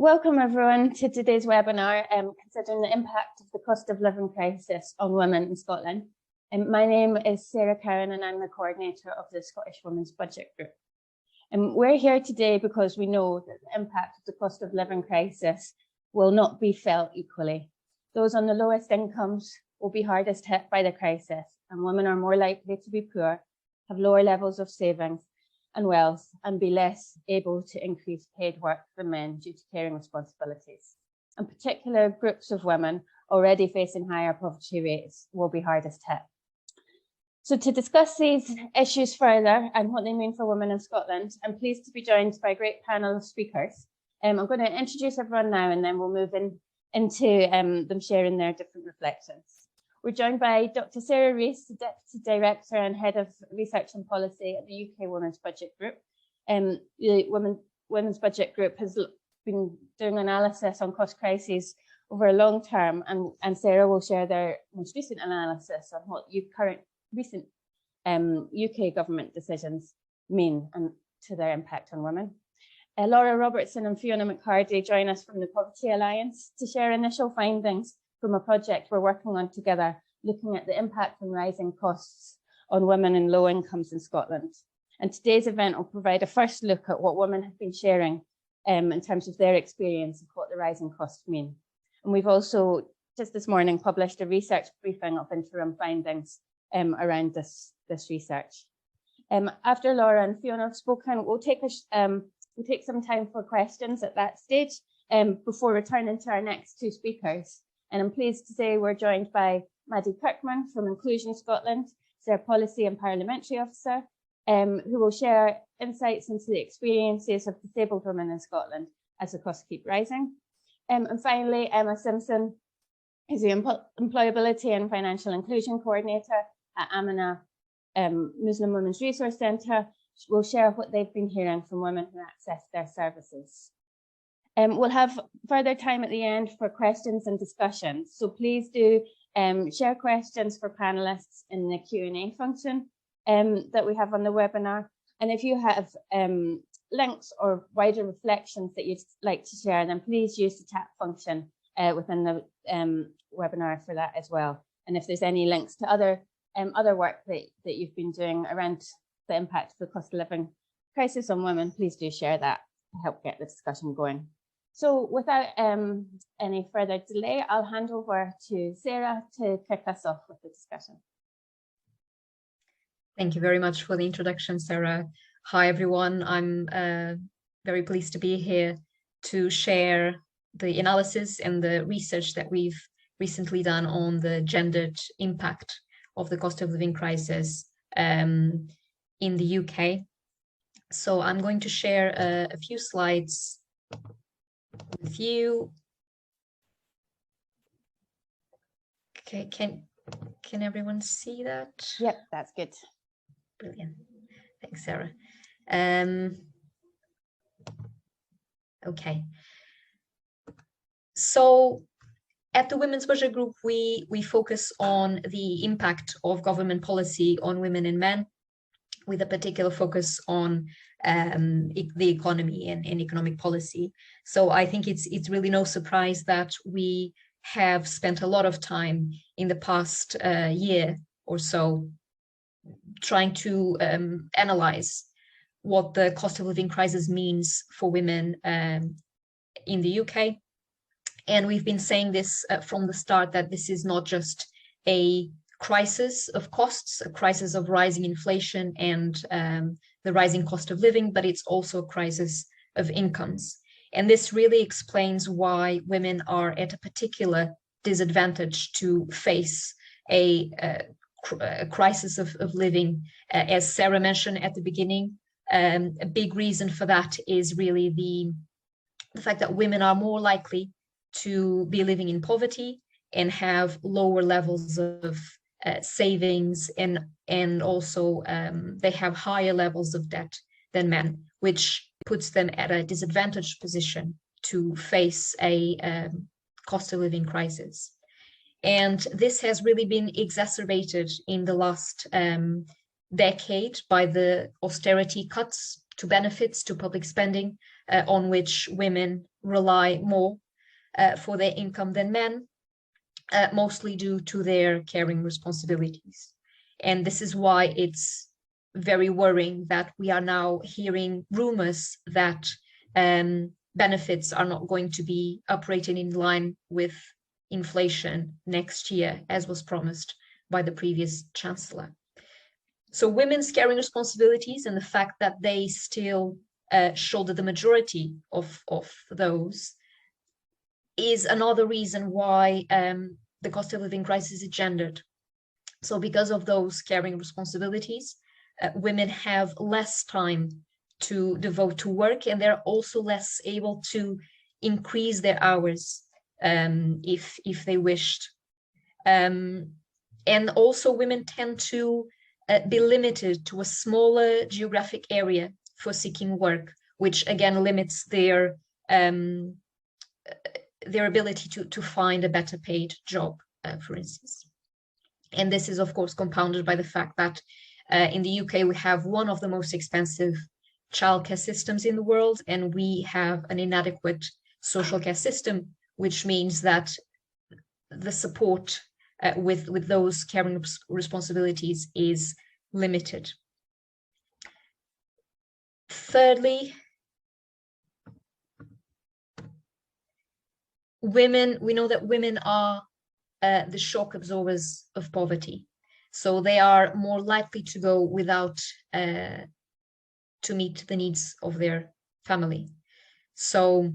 Welcome everyone to today's webinar considering the impact of the cost of living crisis on women in Scotland. My name is Sara and I'm the coordinator of the Scottish Women's Budget Group. We're here today because we know that the impact of the cost of living crisis will not be felt equally. Those on the lowest incomes will be hardest hit by the crisis, and women are more likely to be poor, have lower levels of savings and wealth, and be less able to increase paid work than men due to caring responsibilities. And particular groups of women already facing higher poverty rates will be hardest hit. So to discuss these issues further and what they mean for women in Scotland, I'm pleased to be joined by a great panel of speakers. I'm going to introduce everyone now and then we'll move into them sharing their different reflections. We're joined by Dr. Sara Reis, the Deputy Director and Head of Research and Policy at the UK Women's Budget Group. The Women's Budget Group has been doing analysis on cost crises over a long term, and Sara will share their most recent analysis on what recent UK government decisions mean and to their impact on women. Laura Robertson and Fiona McHardy join us from the Poverty Alliance to share initial findings from a project we're working on together, looking at the impact on rising costs on women in low incomes in Scotland. And today's event will provide a first look at what women have been sharing in terms of their experience of what the rising costs mean. And we've also, just this morning, published a research briefing of interim findings around this research. After Laura and Fiona have spoken, we'll take some time for questions at that stage before returning to our next two speakers. And I'm pleased to say we're joined by Maddy Kirkman from Inclusion Scotland, their Policy and Parliamentary Officer, who will share insights into the experiences of disabled women in Scotland as the costs keep rising. And finally, Emma Simpson, who's the Employability and Financial Inclusion Coordinator at Amina Muslim Women's Resource Centre, will share what they've been hearing from women who access their services. We'll have further time at the end for questions and discussions, so please do share questions for panelists in the Q&A function that we have on the webinar. And if you have links or wider reflections that you'd like to share, then please use the chat function within the webinar for that as well. And if there's any links to other work that you've been doing around the impact of the cost of living crisis on women, please do share that to help get the discussion going. So without any further delay, I'll hand over to Sara to kick us off with the discussion. Thank you very much for the introduction, Sara. Hi, everyone. I'm very pleased to be here to share the analysis and the research that we've recently done on the gendered impact of the cost of living crisis in the UK. So I'm going to share a few slides with you. Okay, can everyone see that? Yep, that's good. Brilliant. Thanks, Sara. Okay. So at the Women's Budget Group, we focus on the impact of government policy on women and men, with a particular focus on the economy and economic policy. So I think it's really no surprise that we have spent a lot of time in the past year or so trying to analyze what the cost of living crisis means for women in the UK. And we've been saying this from the start, that this is not just a crisis of costs, a crisis of rising inflation and the rising cost of living, but it's also a crisis of incomes. And this really explains why women are at a particular disadvantage to face a crisis of living. As Sara mentioned at the beginning, a big reason for that is really the fact that women are more likely to be living in poverty and have lower levels of savings, and also they have higher levels of debt than men, which puts them at a disadvantaged position to face a cost of living crisis. And this has really been exacerbated in the last decade by the austerity cuts to benefits, to public spending on which women rely more for their income than men, mostly due to their caring responsibilities. And this is why it's very worrying that we are now hearing rumors that benefits are not going to be operating in line with inflation next year, as was promised by the previous chancellor. So women's caring responsibilities and the fact that they still shoulder the majority of those is another reason why the cost of living crisis is gendered. So because of those caring responsibilities, women have less time to devote to work, and they're also less able to increase their hours if they wished. And also women tend to be limited to a smaller geographic area for seeking work, which again limits their ability to find a better paid job, for instance. And this is of course compounded by the fact that in the UK we have one of the most expensive childcare systems in the world, and we have an inadequate social care system, which means that the support with those caring responsibilities is limited. Thirdly, we know that women are the shock absorbers of poverty. So they are more likely to go without to meet the needs of their family. So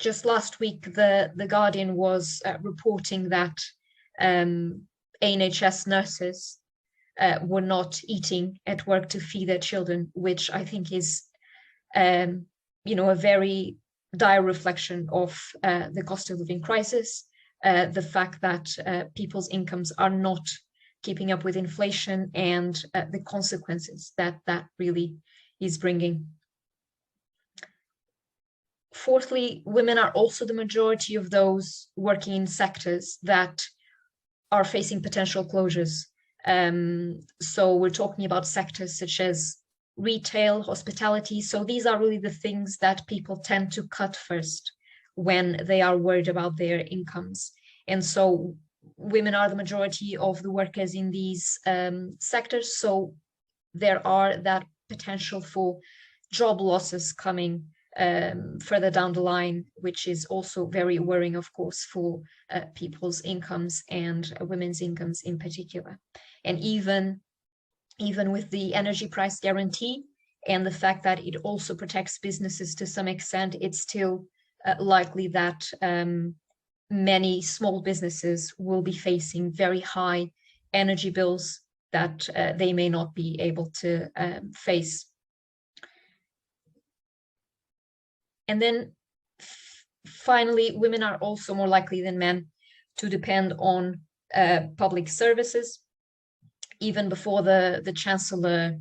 just last week, the Guardian was reporting that NHS nurses were not eating at work to feed their children, which I think is, a very dire reflection of the cost of living crisis, the fact that people's incomes are not keeping up with inflation, and the consequences that really is bringing. Fourthly, women are also the majority of those working in sectors that are facing potential closures. So we're talking about sectors such as retail, hospitality. So these are really the things that people tend to cut first when they are worried about their incomes. And so women are the majority of the workers in these sectors. So there are that potential for job losses coming further down the line, which is also very worrying, of course, for people's incomes and women's incomes in particular. And even with the energy price guarantee and the fact that it also protects businesses to some extent, it's still likely that many small businesses will be facing very high energy bills that they may not be able to face. And then finally, women are also more likely than men to depend on public services. Even before the Chancellor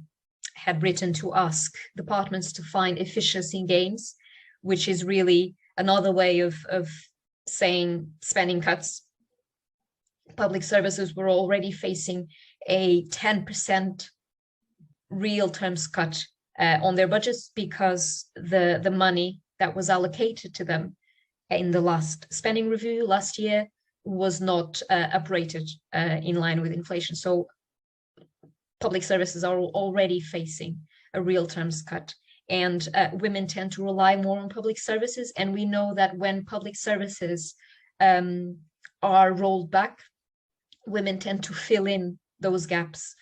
had written to ask departments to find efficiency gains, which is really another way of saying spending cuts, public services were already facing a 10% real terms cut on their budgets, because the money that was allocated to them in the last spending review last year was not uprated in line with inflation. So public services are already facing a real terms cut, and women tend to rely more on public services. And we know that when public services are rolled back, women tend to fill in those gaps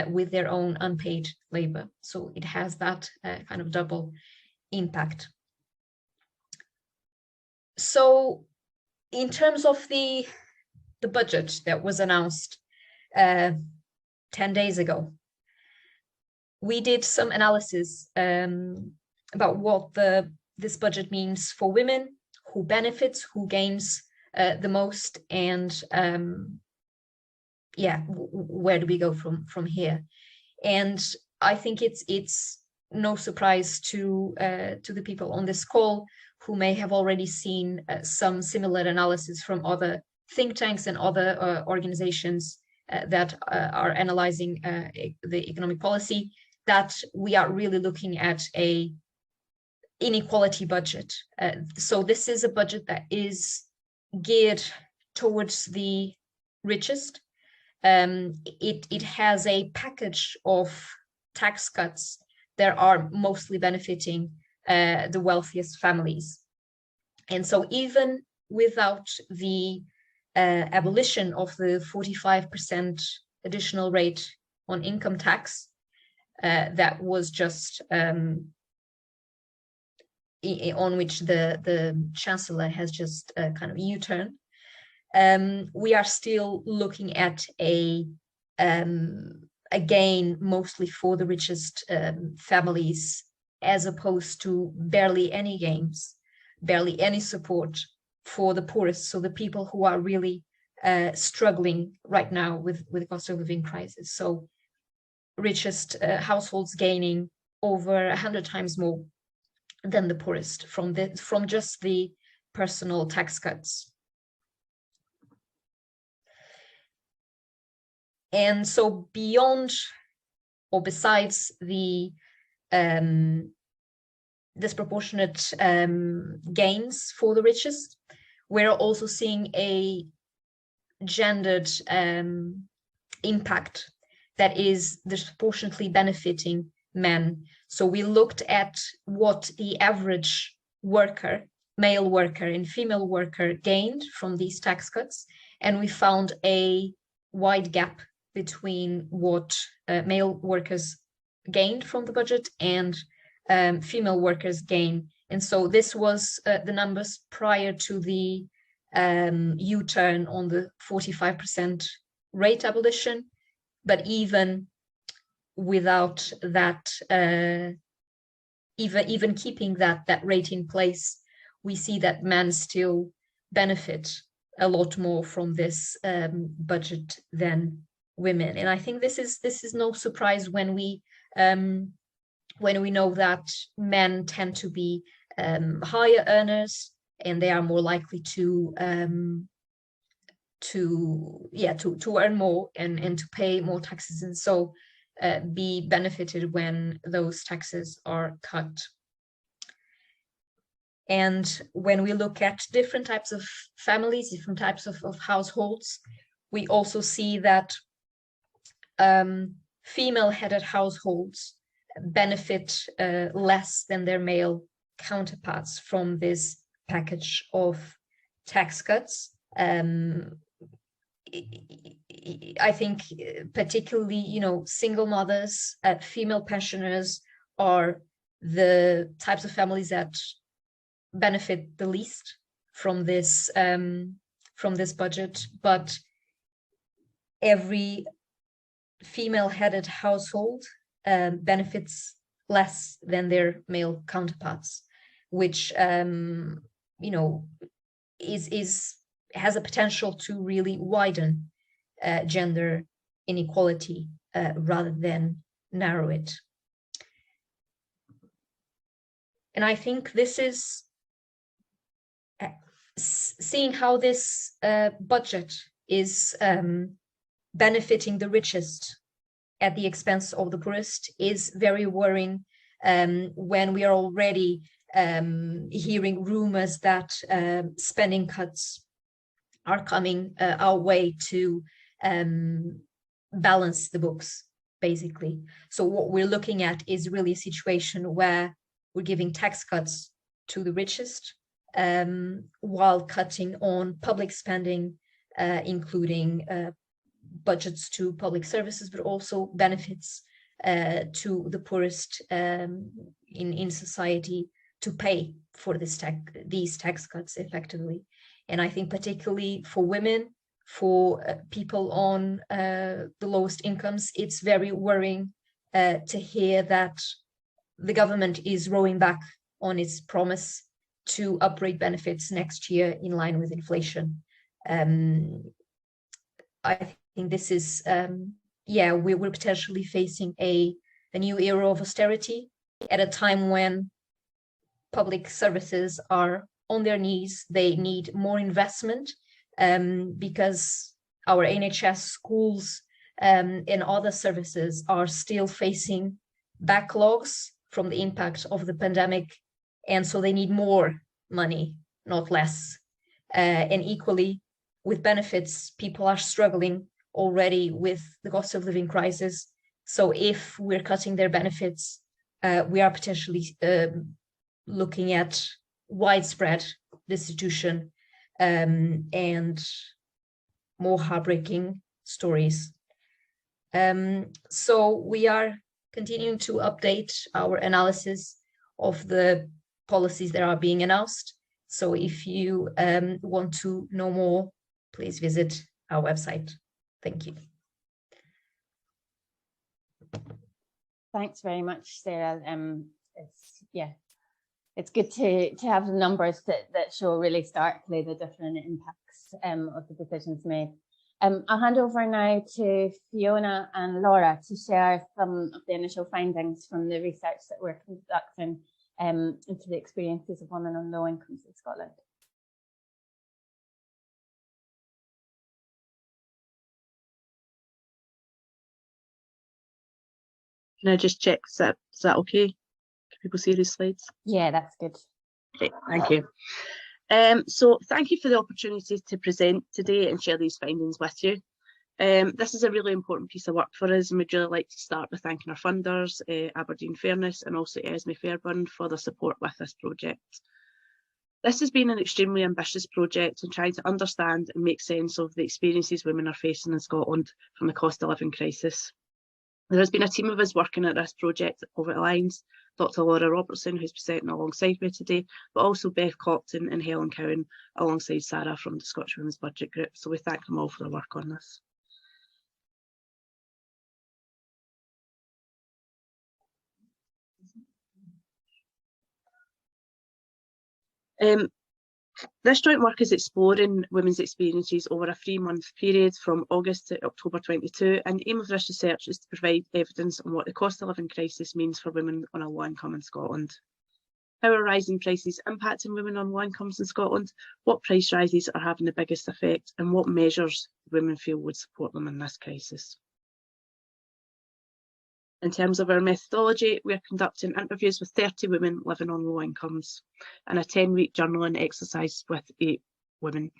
with their own unpaid labor. So it has that kind of double impact. So in terms of the budget that was announced 10 days ago, we did some analysis about what this budget means for women, who benefits, who gains the most, and where do we go from here? And I think it's no surprise to the people on this call who may have already seen some similar analysis from other think tanks and other organizations that are analyzing the economic policy, that we are really looking at a inequality budget. So this is a budget that is geared towards the richest. It has a package of tax cuts that are mostly benefiting the wealthiest families. And so even without the abolition of the 45% additional rate on income tax, that was just on which the Chancellor has just kind of U-turned, we are still looking at a gain mostly for the richest families, as opposed to barely any gains, barely any support for the poorest, so the people who are really struggling right now with the cost of living crisis. So richest households gaining over 100 times more than the poorest from just the personal tax cuts. And so beyond or besides the disproportionate gains for the richest, we're also seeing a gendered impact that is disproportionately benefiting men. So we looked at what the average worker, male worker and female worker, gained from these tax cuts, and we found a wide gap between what male workers gained from the budget and female workers gain. And so this was the numbers prior to the U-turn on the 45% rate abolition. But even without that, even keeping that rate in place, we see that men still benefit a lot more from this budget than women. And I think this is no surprise when we know that men tend to be higher earners, and they are more likely to earn more and to pay more taxes, and so be benefited when those taxes are cut. And when we look at different types of families, different types of households, we also see that female-headed households benefit less than their male counterparts from this package of tax cuts. I think particularly, single mothers, female pensioners are the types of families that benefit the least from this budget. But every female-headed household benefits less than their male counterparts, which has a potential to really widen gender inequality rather than narrow it. And I think this is seeing how this budget is benefiting the richest at the expense of the poorest is very worrying, when we are already hearing rumors that spending cuts are coming our way to balance the books, basically. So what we're looking at is really a situation where we're giving tax cuts to the richest while cutting on public spending, including budgets to public services, but also benefits to the poorest in society to pay for these tax cuts effectively. And I think particularly for women, for people on the lowest incomes, it's very worrying to hear that the government is rowing back on its promise to upgrade benefits next year in line with inflation. I think this is, we're potentially facing a new era of austerity at a time when public services are on their knees. They need more investment because our NHS, schools, and other services are still facing backlogs from the impact of the pandemic, and so they need more money, not less. And equally, with benefits, people are struggling already with the cost of living crisis. So if we're cutting their benefits, we are potentially looking at widespread destitution and more heartbreaking stories. So we are continuing to update our analysis of the policies that are being announced. So if you want to know more, please visit our website. Thank you. Thanks very much, Sarah. It's good to have the numbers that show really starkly the different impacts of the decisions made. I'll hand over now to Fiona and Laura to share some of the initial findings from the research that we're conducting into the experiences of women on low incomes in Scotland. Can I just check, is that okay? Can people see these slides? Yeah, that's good. Okay, thank you. So thank you for the opportunity to present today and share these findings with you. This is a really important piece of work for us, and we'd really like to start by thanking our funders, Aberdeen Fairness and also Esmee Fairbairn for their support with this project. This has been an extremely ambitious project in trying to understand and make sense of the experiences women are facing in Scotland from the cost of living crisis. There has been a team of us working at this project at Poverty Lines, Dr. Laura Robertson, who's presenting alongside me today, but also Beth Clopton and Helen Cowan alongside Sara from the Scottish Women's Budget Group. So we thank them all for their work on this. This joint work is exploring women's experiences over a 3-month period from August to October 22, and the aim of this research is to provide evidence on what the cost of living crisis means for women on a low income in Scotland. How are rising prices impacting women on low incomes in Scotland? What price rises are having the biggest effect, and what measures women feel would support them in this crisis? In terms of our methodology, we are conducting interviews with 30 women living on low incomes and a 10-week journaling exercise with 8 women.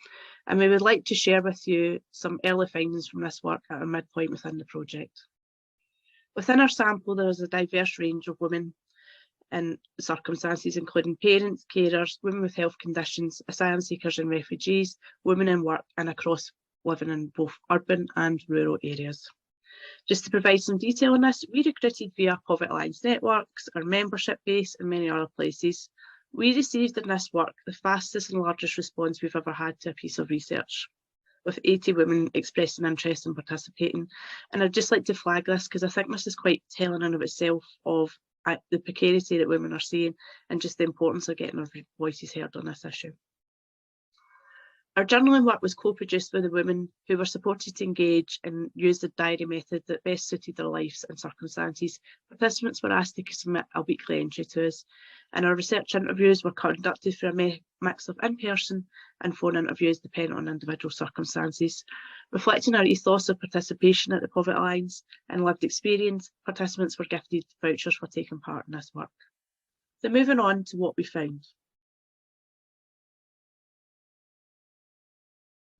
And we would like to share with you some early findings from this work at a midpoint within the project. Within our sample, there is a diverse range of women in circumstances, including parents, carers, women with health conditions, asylum seekers and refugees, women in work, and across living in both urban and rural areas. Just to provide some detail on this, we recruited via Poverty Lines networks, our membership base and many other places. We received in this work the fastest and largest response we've ever had to a piece of research, with 80 women expressing interest in participating. And I'd just like to flag this because I think this is quite telling in of itself of the precarity that women are seeing and just the importance of getting our voices heard on this issue. Our journaling work was co-produced with the women who were supported to engage and use the diary method that best suited their lives and circumstances. Participants were asked to submit a weekly entry to us, and our research interviews were conducted through a mix of in-person and phone interviews depending on individual circumstances. Reflecting our ethos of participation at the Poverty Lines and lived experience, participants were gifted vouchers for taking part in this work. So moving on to what we found.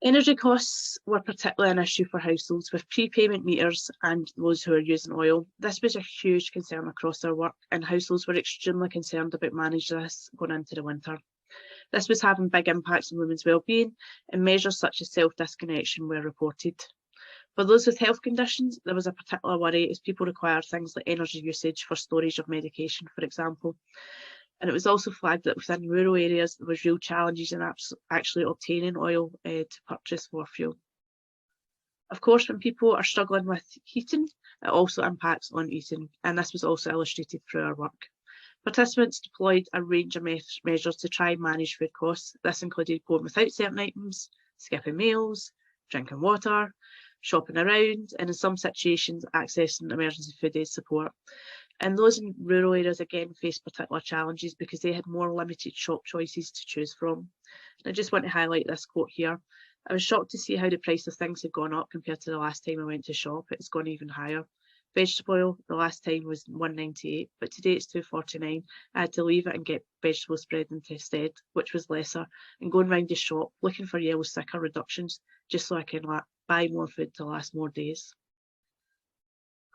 Energy costs were particularly an issue for households with prepayment meters and those who are using oil. This was a huge concern across our work, and households were extremely concerned about managing this going into the winter. This was having big impacts on women's wellbeing, and measures such as self-disconnection were reported. For those with health conditions, there was a particular worry as people required things like energy usage for storage of medication, for example. And it was also flagged that within rural areas, there was real challenges in actually obtaining oil to purchase for fuel. Of course, when people are struggling with heating, it also impacts on eating, and this was also illustrated through our work. Participants deployed a range of measures to try and manage food costs. This included going without certain items, skipping meals, drinking water, shopping around, and in some situations, accessing emergency food aid support. And those in rural areas again faced particular challenges because they had more limited shop choices to choose from. And I just want to highlight this quote here. I was shocked to see how the price of things had gone up compared to the last time I went to shop. It's gone even higher. Vegetable oil, the last time was £1.98, but today it's £2.49. I had to leave it and get vegetable spread instead, which was lesser, and going round the shop looking for yellow sticker reductions just so I can buy more food to last more days.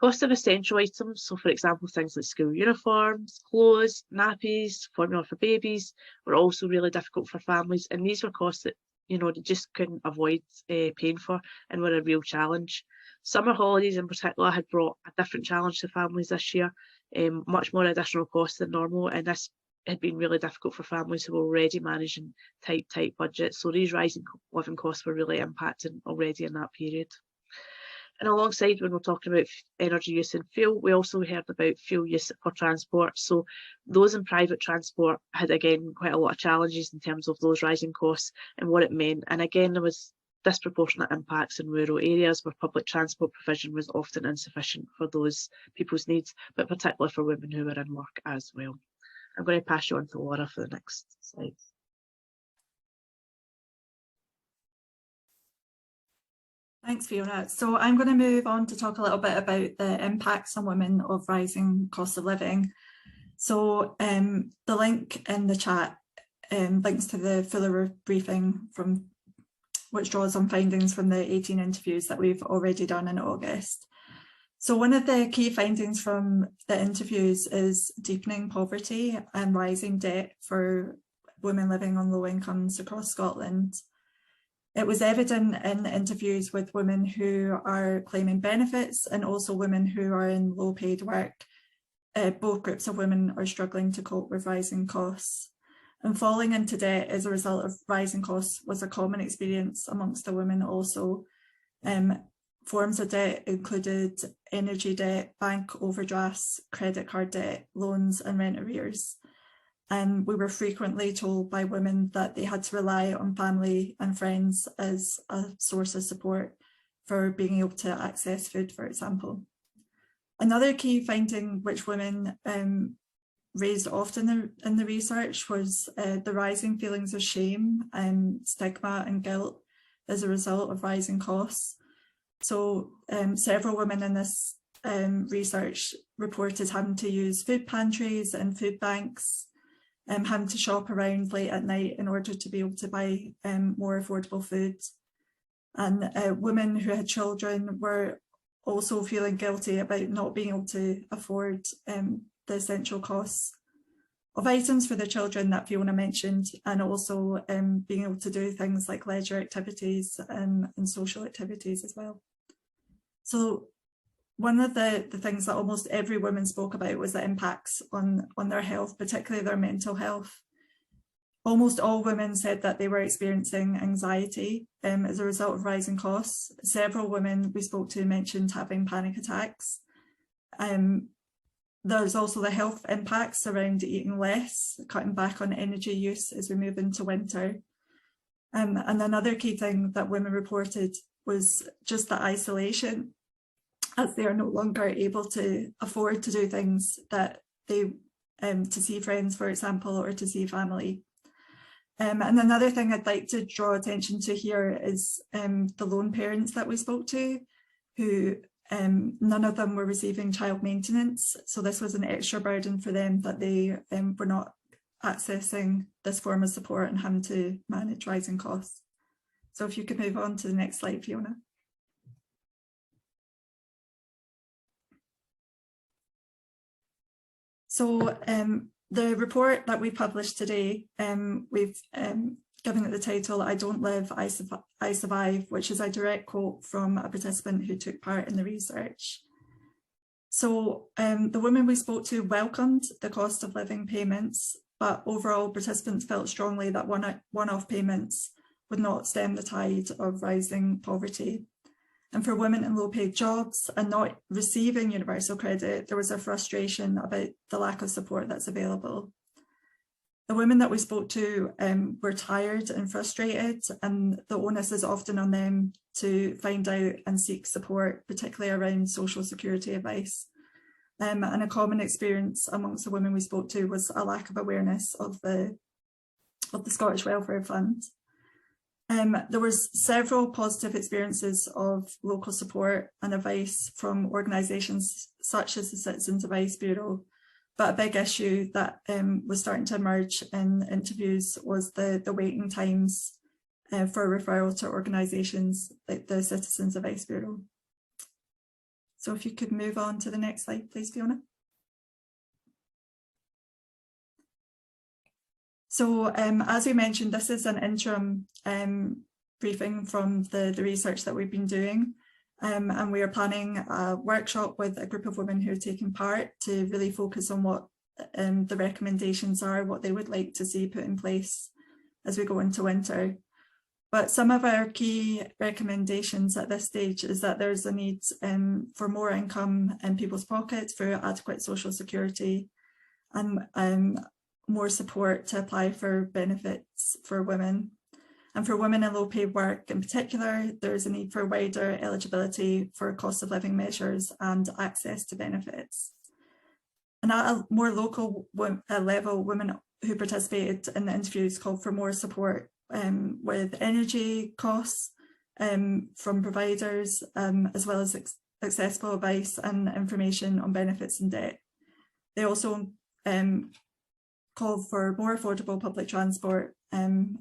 Cost of essential items, so for example things like school uniforms, clothes, nappies, formula for babies, were also really difficult for families, and these were costs that they just couldn't avoid paying for and were a real challenge. Summer holidays in particular had brought a different challenge to families this year, much more additional costs than normal, and this had been really difficult for families who were already managing tight budgets, so these rising living costs were really impacting already in that period. And alongside, when we're talking about energy use and fuel, we also heard about fuel use for transport. So those in private transport had, again, quite a lot of challenges in terms of those rising costs and what it meant. And again, there was disproportionate impacts in rural areas where public transport provision was often insufficient for those people's needs, but particularly for women who were in work as well. I'm going to pass you on to Laura for the next slide. Thanks, Fiona. So I'm going to move on to talk a little bit about the impacts on women of rising cost of living. So the link in the chat links to the fuller briefing which draws on findings from the 18 interviews that we've already done in August. So one of the key findings from the interviews is deepening poverty and rising debt for women living on low incomes across Scotland. It was evident in interviews with women who are claiming benefits and also women who are in low paid work. Both groups of women are struggling to cope with rising costs. And falling into debt as a result of rising costs was a common experience amongst the women also. Forms of debt included energy debt, bank overdrafts, credit card debt, loans and rent arrears. And we were frequently told by women that they had to rely on family and friends as a source of support for being able to access food, for example. Another key finding which women raised often in the research was the rising feelings of shame and stigma and guilt as a result of rising costs. So several women in this research reported having to use food pantries and food banks, having to shop around late at night in order to be able to buy more affordable food. And women who had children were also feeling guilty about not being able to afford the essential costs of items for the children that Fiona mentioned, and also being able to do things like leisure activities and social activities as well. So one of the things that almost every woman spoke about was the impacts on their health, particularly their mental health. Almost all women said that they were experiencing anxiety as a result of rising costs. Several women we spoke to mentioned having panic attacks. There's also the health impacts around eating less, cutting back on energy use as we move into winter. And another key thing that women reported was just the isolation, as they are no longer able to afford to do things that they, to see friends, for example, or to see family. And another thing I'd like to draw attention to here is the lone parents that we spoke to, who none of them were receiving child maintenance. So this was an extra burden for them that they were not accessing this form of support and having to manage rising costs. So if you could move on to the next slide, Fiona. So the report that we published today, we've given it the title, "I Don't Live, I Survive," which is a direct quote from a participant who took part in the research. So the women we spoke to welcomed the cost of living payments, but overall participants felt strongly that one-off payments would not stem the tide of rising poverty. And for women in low-paid jobs and not receiving universal credit, there was a frustration about the lack of support that's available. The women that we spoke to were tired and frustrated, and the onus is often on them to find out and seek support, particularly around social security advice. And a common experience amongst the women we spoke to was a lack of awareness of the Scottish Welfare Fund. There was several positive experiences of local support and advice from organisations such as the Citizens Advice Bureau, but a big issue that was starting to emerge in interviews was the waiting times for referral to organisations like the Citizens Advice Bureau. So if you could move on to the next slide, please, Fiona. So as we mentioned, this is an interim briefing from the research that we've been doing, and we are planning a workshop with a group of women who are taking part to really focus on what the recommendations are, what they would like to see put in place as we go into winter. But some of our key recommendations at this stage is that there's a need for more income in people's pockets for adequate social security, and more support to apply for benefits for women. And for women in low paid work in particular, there's a need for wider eligibility for cost of living measures and access to benefits. And at a more local level, women who participated in the interviews called for more support with energy costs from providers, as well as accessible advice and information on benefits and debt. They also called for more affordable public transport and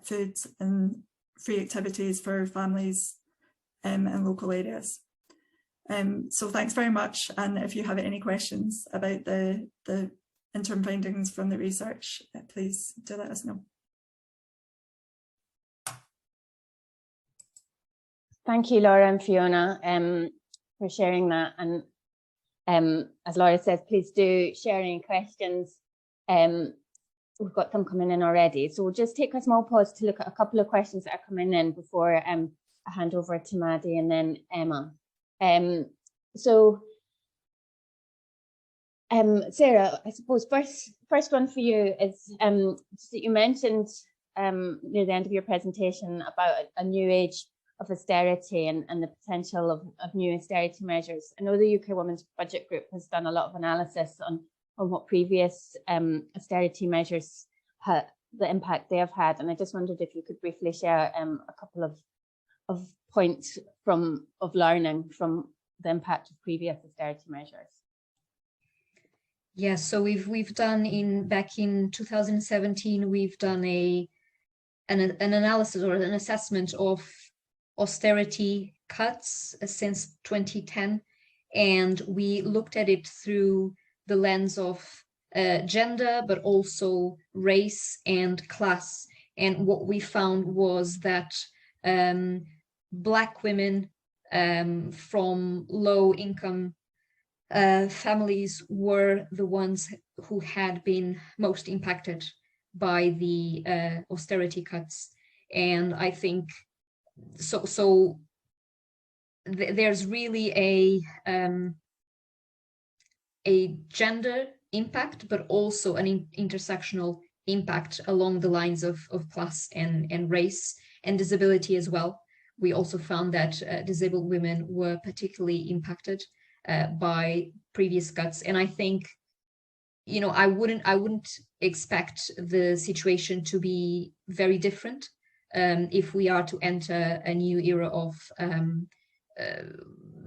food and free activities for families in local areas. So thanks very much, and if you have any questions about the interim findings from the research, please do let us know. Thank you, Laura and Fiona, for sharing that. And as Laura says, please do share any questions. We've got some coming in already, so we'll just take a small pause to look at a couple of questions that are coming in before I hand over to Maddy and then Emma. Sarah, I suppose first one for you is that you mentioned near the end of your presentation about a new age of austerity and the potential of new austerity measures. I know the UK Women's Budget Group has done a lot of analysis on what previous austerity measures had, the impact they have had, and I just wondered if you could briefly share a couple of points of learning from the impact of previous austerity measures. Yes, so we've done back in 2017, we've done an analysis or an assessment of austerity cuts since 2010, and we looked at it through the lens of gender, but also race and class. And what we found was that Black women from low income families were the ones who had been most impacted by the austerity cuts. And I think there's really a gender impact, but also an intersectional impact along the lines of class and race and disability as well. We also found that disabled women were particularly impacted by previous cuts. And I think, you know, I wouldn't expect the situation to be very different if we are to enter a new era of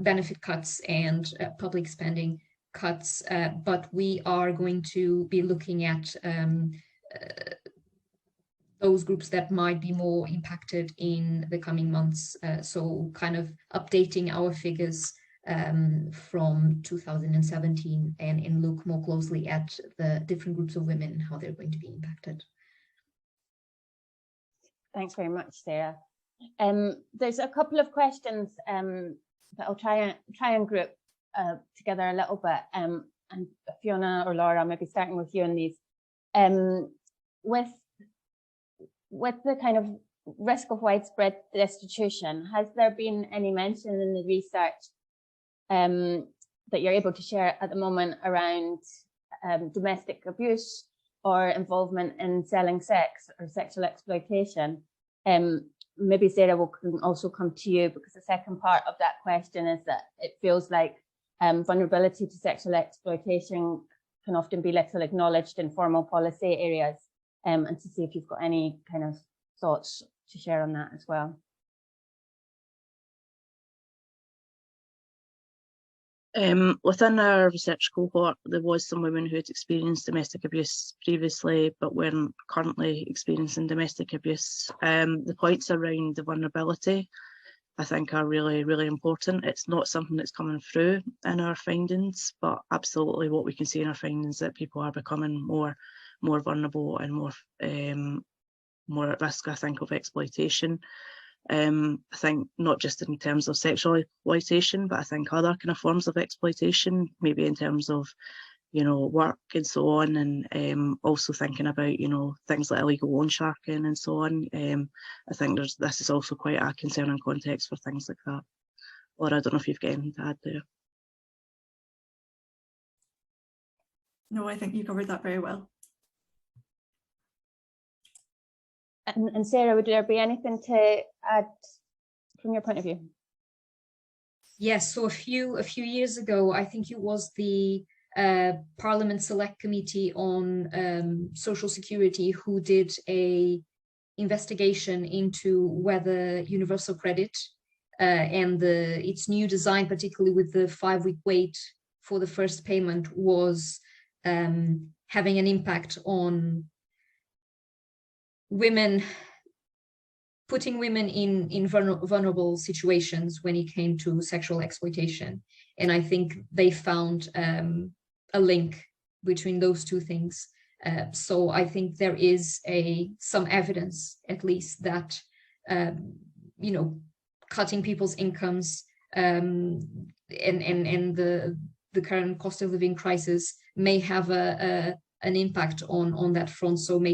benefit cuts and public spending cuts, but we are going to be looking at those groups that might be more impacted in the coming months. So kind of updating our figures from 2017 and look more closely at the different groups of women and how they're going to be impacted. Thanks very much, Sarah. There's a couple of questions that I'll try and group together a little bit, and Fiona or Laura, maybe starting with you on these. With the kind of risk of widespread destitution, has there been any mention in the research that you're able to share at the moment around domestic abuse or involvement in selling sex or sexual exploitation? Maybe Sarah can also come to you, because the second part of that question is that it feels like vulnerability to sexual exploitation can often be little acknowledged in formal policy areas, and to see if you've got any kind of thoughts share on that as well. Within our research cohort, there was some women who had experienced domestic abuse previously, but weren't currently experiencing domestic abuse. The points around the vulnerability, I think, are really, really important. It's not something that's coming through in our findings, but absolutely what we can see in our findings that people are becoming more vulnerable and more at risk, I think, of exploitation. I think not just in terms of sexual exploitation, but I think other kind of forms of exploitation, maybe in terms of, you know, work and so on, and also thinking about, you know, things like illegal loan sharking and so on. I think this is also quite a concerning context for things like that. Laura, I don't know if you've got anything to add there. No, I think you covered that very well. And Sarah, would there be anything to add from your point of view? Yes, so a few years ago, I think it was the Parliament Select Committee on Social Security who did a investigation into whether universal credit and its new design, particularly with the 5-week wait for the first payment, was having an impact on women, putting women in vulnerable situations when it came to sexual exploitation. And I think they found a link between those two things. So I think there is some evidence, at least, that you know, cutting people's incomes and the current cost of living crisis may have an impact on that front. So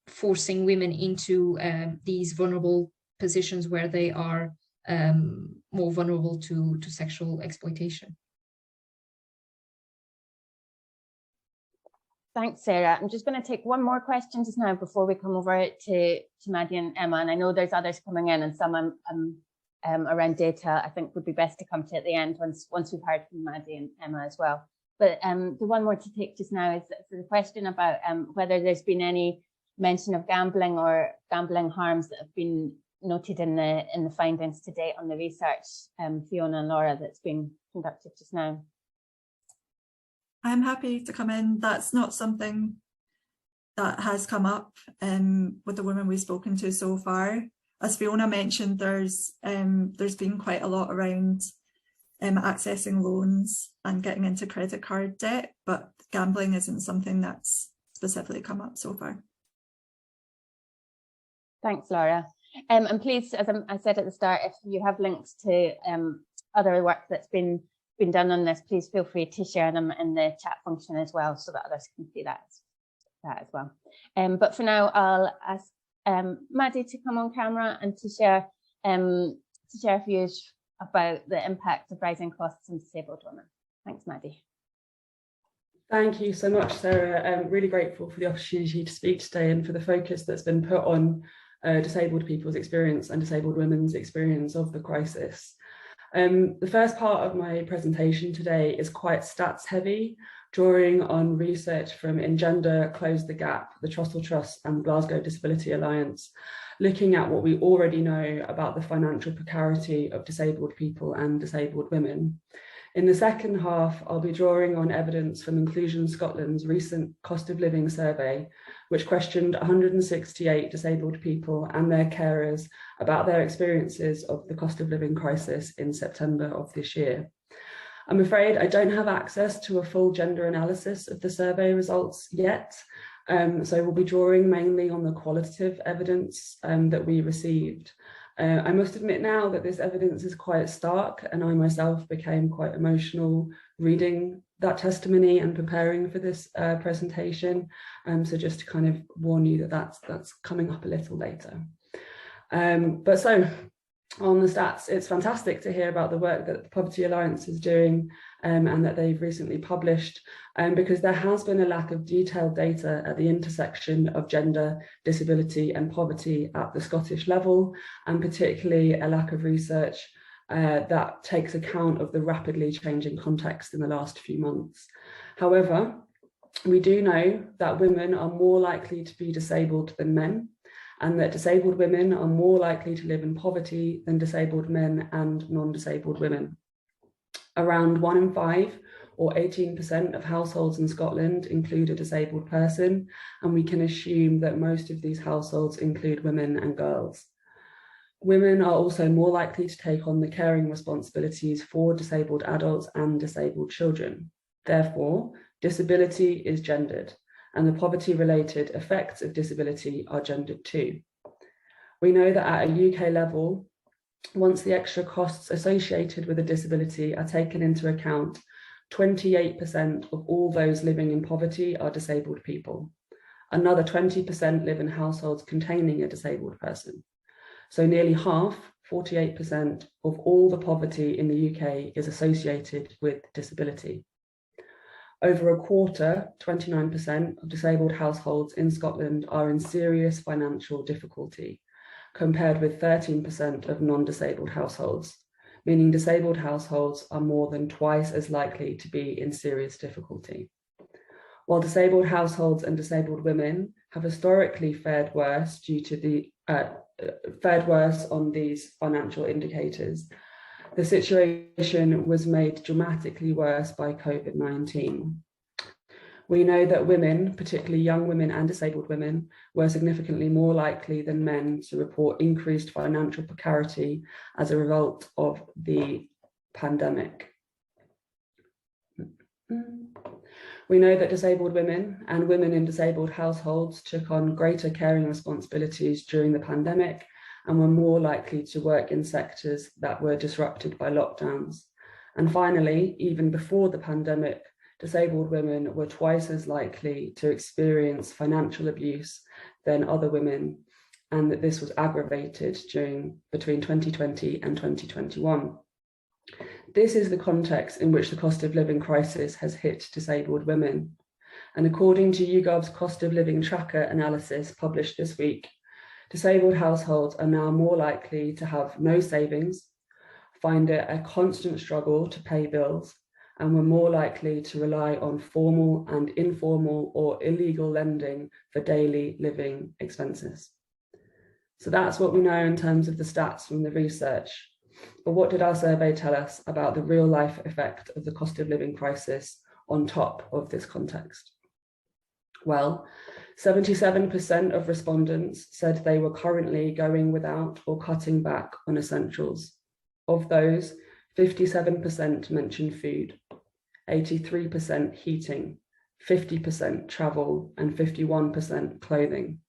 forcing women into these vulnerable positions where they are more vulnerable to sexual exploitation. Thanks, Sarah. I'm just going to take one more question just now before we come over to Maddy and Emma. And I know there's others coming in, and some around data I think would be best to come to at the end once we've heard from Maddy and Emma as well. But the one more to take just now is the question about whether there's been any mention of gambling or gambling harms that have been noted in the findings to date on the research, Fiona and Laura, that's been conducted just now. I'm happy to come in. That's not something that has come up with the women we've spoken to so far. As Fiona mentioned, there's been quite a lot around accessing loans and getting into credit card debt, but gambling isn't something that's specifically come up so far. Thanks, Laura. And please, as I said at the start, if you have links to other work that's been done on this, please feel free to share them in the chat function as well, so that others can see that as well. But for now, I'll ask Maddy to come on camera and to share views about the impact of rising costs on disabled women. Thanks, Maddy. Thank you so much, Sarah. I'm really grateful for the opportunity to speak today and for the focus that's been put on disabled people's experience and disabled women's experience of the crisis. The first part of my presentation today is quite stats heavy, drawing on research from Engender, Close the Gap, the Trussell Trust and Glasgow Disability Alliance, looking at what we already know about the financial precarity of disabled people and disabled women. In the second half, I'll be drawing on evidence from Inclusion Scotland's recent cost of living survey, which questioned 168 disabled people and their carers about their experiences of the cost of living crisis in September of this year. I'm afraid I don't have access to a full gender analysis of the survey results yet, so we'll be drawing mainly on the qualitative evidence that we received. I must admit now that this evidence is quite stark, and I myself became quite emotional reading that testimony and preparing for this presentation. So just to kind of warn you that that's coming up a little later. But so on the stats, it's fantastic to hear about the work that the Poverty Alliance is doing and that they've recently published, because there has been a lack of detailed data at the intersection of gender, disability and poverty at the Scottish level, and particularly a lack of research that takes account of the rapidly changing context in the last few months. However, we do know that women are more likely to be disabled than men, and that disabled women are more likely to live in poverty than disabled men and non-disabled women. Around 1 in 5, or 18% of households in Scotland include a disabled person, and we can assume that most of these households include women and girls. Women are also more likely to take on the caring responsibilities for disabled adults and disabled children. Therefore, disability is gendered, and the poverty-related effects of disability are gendered too. We know that at a UK level, once the extra costs associated with a disability are taken into account, 28% of all those living in poverty are disabled people. Another 20% live in households containing a disabled person. So nearly half, 48%, of all the poverty in the UK is associated with disability. Over a quarter, 29% of disabled households in Scotland are in serious financial difficulty, compared with 13% of non-disabled households, meaning disabled households are more than twice as likely to be in serious difficulty. While disabled households and disabled women have historically fared worse on these financial indicators, the situation was made dramatically worse by COVID-19. We know that women, particularly young women and disabled women, were significantly more likely than men to report increased financial precarity as a result of the pandemic. We know that disabled women and women in disabled households took on greater caring responsibilities during the pandemic and were more likely to work in sectors that were disrupted by lockdowns. And finally, even before the pandemic, disabled women were twice as likely to experience financial abuse than other women, and that this was aggravated between 2020 and 2021. This is the context in which the cost of living crisis has hit disabled women. And according to YouGov's cost of living tracker analysis published this week, disabled households are now more likely to have no savings, find it a constant struggle to pay bills, and were more likely to rely on formal and informal or illegal lending for daily living expenses. So that's what we know in terms of the stats from the research. But what did our survey tell us about the real life effect of the cost of living crisis on top of this context? Well, 77% of respondents said they were currently going without or cutting back on essentials. Of those, 57% mentioned food, 83% heating, 50% travel, and 51% clothing.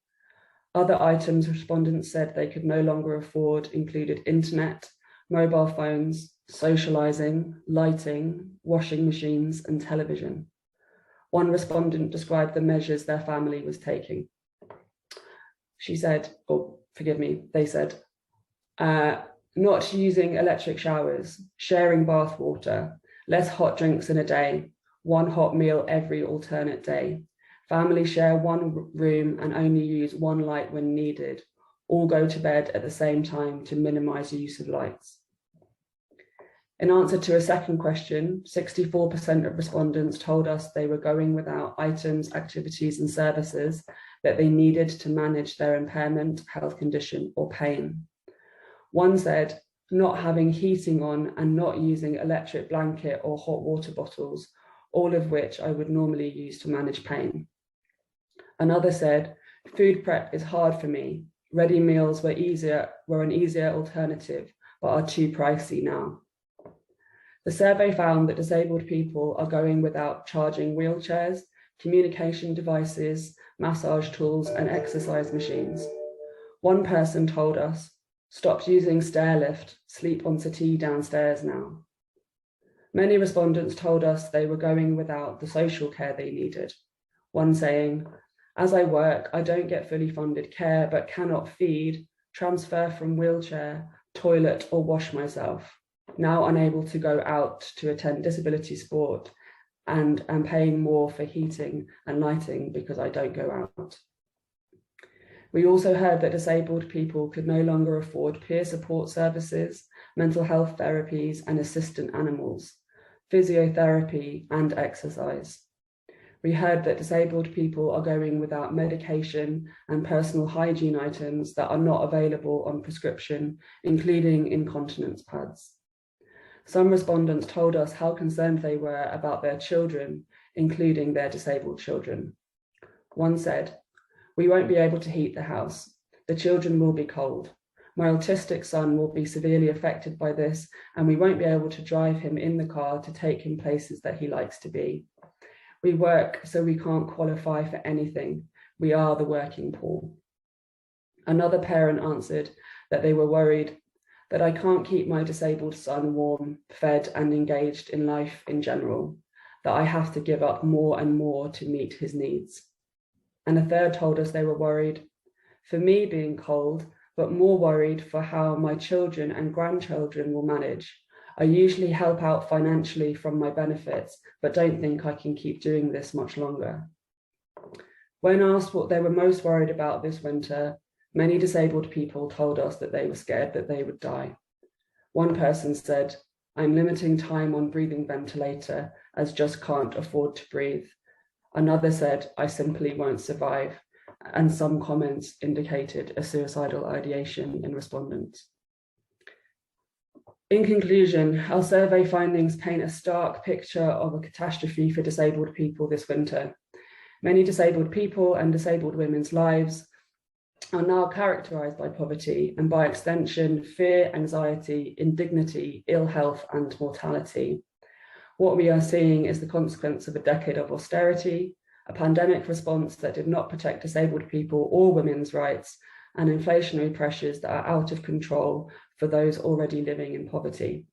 Other items respondents said they could no longer afford included internet, mobile phones, socializing, lighting, washing machines, and television. One respondent described the measures their family was taking. She said, they said, not using electric showers, sharing bath water, less hot drinks in a day, one hot meal every alternate day, family share one room and only use one light when needed, all go to bed at the same time to minimize use of lights. In answer to a second question, 64% of respondents told us they were going without items, activities, and services that they needed to manage their impairment, health condition, or pain. One said, not having heating on and not using electric blanket or hot water bottles, all of which I would normally use to manage pain. Another said, food prep is hard for me. Ready meals were an easier alternative, but are too pricey now. The survey found that disabled people are going without charging wheelchairs, communication devices, massage tools, and exercise machines. One person told us, stopped using stairlift, sleep on settee downstairs now. Many respondents told us they were going without the social care they needed. One saying, as I work, I don't get fully funded care, but cannot feed, transfer from wheelchair, toilet, or wash myself. Now unable to go out to attend disability sport and am paying more for heating and lighting because I don't go out. We also heard that disabled people could no longer afford peer support services, mental health therapies and assistant animals, physiotherapy and exercise. We heard that disabled people are going without medication and personal hygiene items that are not available on prescription, including incontinence pads. Some respondents told us how concerned they were about their children, including their disabled children. One said, "We won't be able to heat the house. The children will be cold. My autistic son will be severely affected by this, and we won't be able to drive him in the car to take him places that he likes to be. We work, so we can't qualify for anything. We are the working poor." Another parent answered that they were worried that I can't keep my disabled son warm, fed, and engaged in life in general, that I have to give up more and more to meet his needs. And a third told us they were worried for me being cold, but more worried for how my children and grandchildren will manage. I usually help out financially from my benefits, but don't think I can keep doing this much longer. When asked what they were most worried about this winter, many disabled people told us that they were scared that they would die. One person said, "I'm limiting time on breathing ventilator as just can't afford to breathe." Another said, "I simply won't survive." And some comments indicated a suicidal ideation in respondents. In conclusion, our survey findings paint a stark picture of a catastrophe for disabled people this winter. Many disabled people and disabled women's lives are now characterised by poverty and, by extension, fear, anxiety, indignity, ill health, and mortality. What we are seeing is the consequence of a decade of austerity, a pandemic response that did not protect disabled people or women's rights, and inflationary pressures that are out of control for those already living in poverty.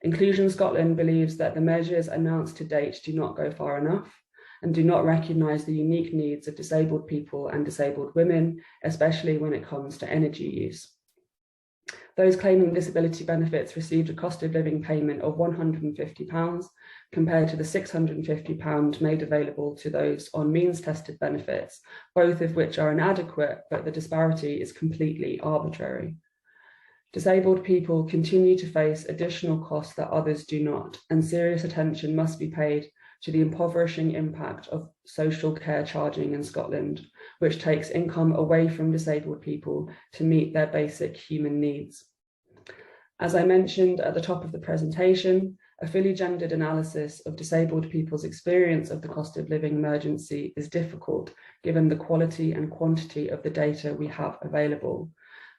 Inclusion Scotland believes that the measures announced to date do not go far enough and do not recognise the unique needs of disabled people and disabled women, especially when it comes to energy use. Those claiming disability benefits received a cost of living payment of £150 compared to the £650 made available to those on means-tested benefits, both of which are inadequate, but the disparity is completely arbitrary. Disabled people continue to face additional costs that others do not, and serious attention must be paid to the impoverishing impact of social care charging in Scotland, which takes income away from disabled people to meet their basic human needs. As I mentioned at the top of the presentation, a fully gendered analysis of disabled people's experience of the cost of living emergency is difficult, given the quality and quantity of the data we have available.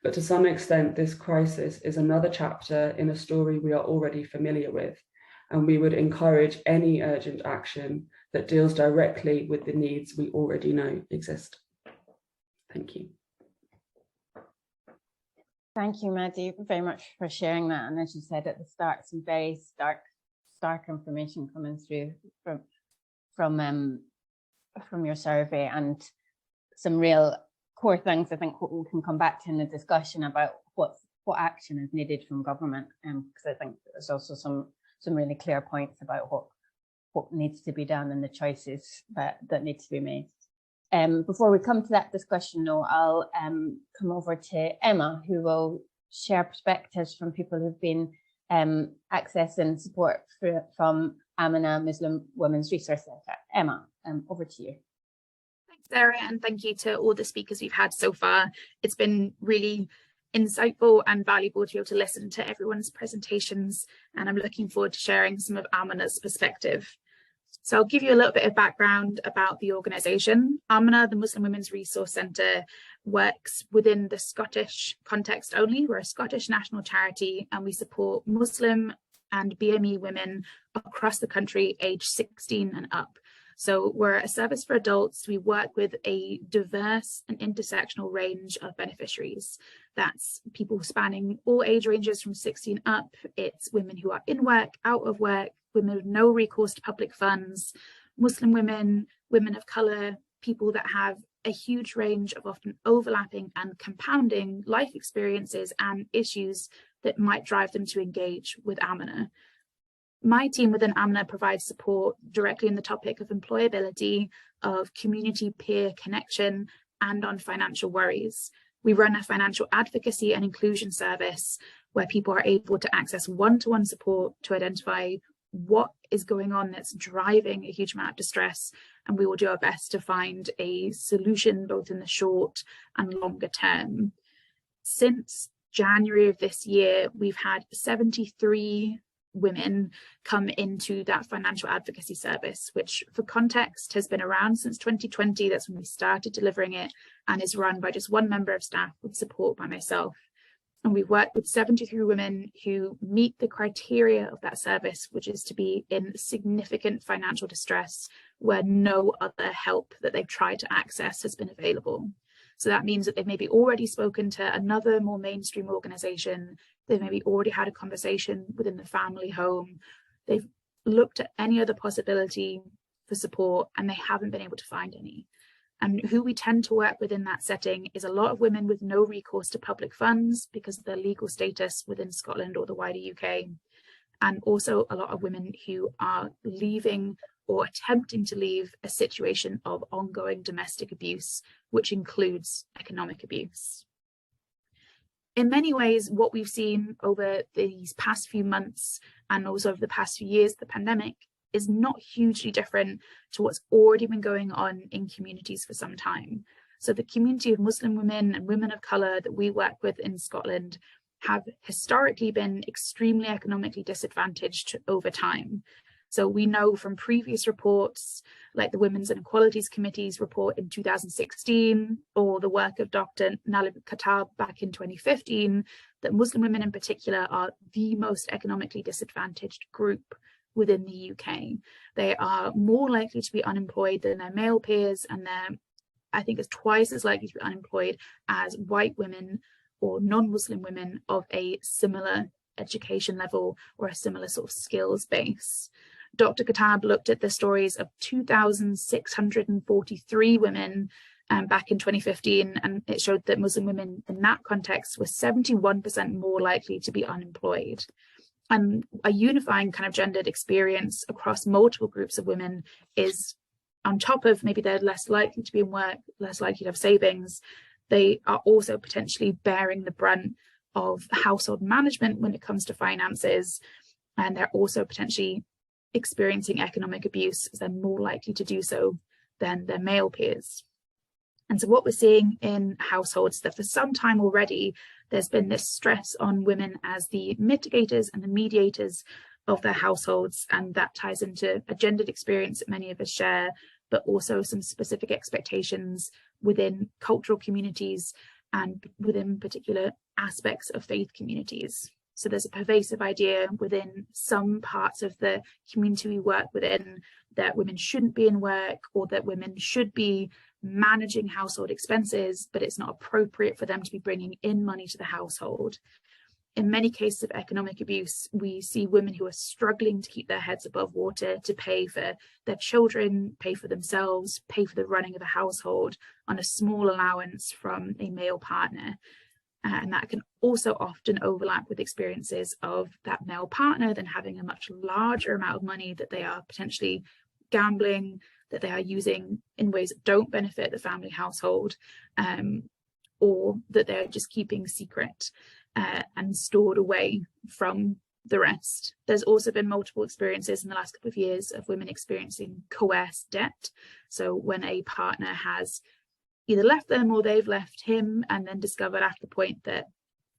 But to some extent, this crisis is another chapter in a story we are already familiar with, and we would encourage any urgent action that deals directly with the needs we already know exist. Thank you. Thank you, Maddy, very much for sharing that. And as you said at the start, some very stark information coming through from your survey, and some real core things I think what we can come back to in the discussion about what action is needed from government, because I think there's also some really clear points about what needs to be done and the choices that need to be made. Before we come to that discussion, though, I'll come over to Emma, who will share perspectives from people who've been accessing support from Amina Muslim Women's Resource Centre. Emma, over to you. Thanks, Sara, and thank you to all the speakers we've had so far. It's been really insightful and valuable to be able to listen to everyone's presentations, and I'm looking forward to sharing some of Amina's perspective. So I'll give you a little bit of background about the organisation. Amina, the Muslim Women's Resource Centre, works within the Scottish context only. We're a Scottish national charity, and we support Muslim and BME women across the country aged 16 and up. So we're a service for adults. We work with a diverse and intersectional range of beneficiaries. That's people spanning all age ranges from 16 up. It's women who are in work, out of work, women with no recourse to public funds, Muslim women, women of colour, people that have a huge range of often overlapping and compounding life experiences and issues that might drive them to engage with Amina. My team within Amina provides support directly in the topic of employability, of community peer connection, and on financial worries. We run a financial advocacy and inclusion service where people are able to access one-to-one support to identify what is going on that's driving a huge amount of distress, and we will do our best to find a solution both in the short and longer term. Since January of this year, we've had 73 women come into that financial advocacy service, which for context has been around since 2020. That's when we started delivering it, and is run by just one member of staff with support by myself. And we've worked with 73 women who meet the criteria of that service, which is to be in significant financial distress where no other help that they've tried to access has been available. So that means that they've maybe already spoken to another more mainstream organisation, they've maybe already had a conversation within the family home, they've looked at any other possibility for support, and they haven't been able to find any. And who we tend to work with in that setting is a lot of women with no recourse to public funds because of their legal status within Scotland or the wider UK. And also a lot of women who are leaving or attempting to leave a situation of ongoing domestic abuse, which includes economic abuse. In many ways, what we've seen over these past few months and also over the past few years, the pandemic, is not hugely different to what's already been going on in communities for some time. So the community of Muslim women and women of colour that we work with in Scotland have historically been extremely economically disadvantaged over time. So we know from previous reports, like the Women's Inequalities Committee's report in 2016, or the work of Dr. Nalib Khattab back in 2015, that Muslim women in particular are the most economically disadvantaged group within the UK. They are more likely to be unemployed than their male peers, and they're, I think, is twice as likely to be unemployed as white women or non-Muslim women of a similar education level or a similar sort of skills base. Dr. Khattab looked at the stories of 2,643 women back in 2015, and it showed that Muslim women in that context were 71% more likely to be unemployed. And a unifying kind of gendered experience across multiple groups of women is, on top of maybe they're less likely to be in work, less likely to have savings, they are also potentially bearing the brunt of household management when it comes to finances, and they're also potentially experiencing economic abuse, as they're more likely to do so than their male peers. And so what we're seeing in households, that for some time already there's been this stress on women as the mitigators and the mediators of their households, and that ties into a gendered experience that many of us share, but also some specific expectations within cultural communities and within particular aspects of faith communities. So there's a pervasive idea within some parts of the community we work within that women shouldn't be in work, or that women should be managing household expenses, but it's not appropriate for them to be bringing in money to the household. In many cases of economic abuse, we see women who are struggling to keep their heads above water, to pay for their children, pay for themselves, pay for the running of a household on a small allowance from a male partner. And that can also often overlap with experiences of that male partner then having a much larger amount of money that they are potentially gambling, that they are using in ways that don't benefit the family household, or that they're just keeping secret and stored away from the rest. There's also been multiple experiences in the last couple of years of women experiencing coerced debt. So when a partner has either left them or they've left him, and then discovered after the point that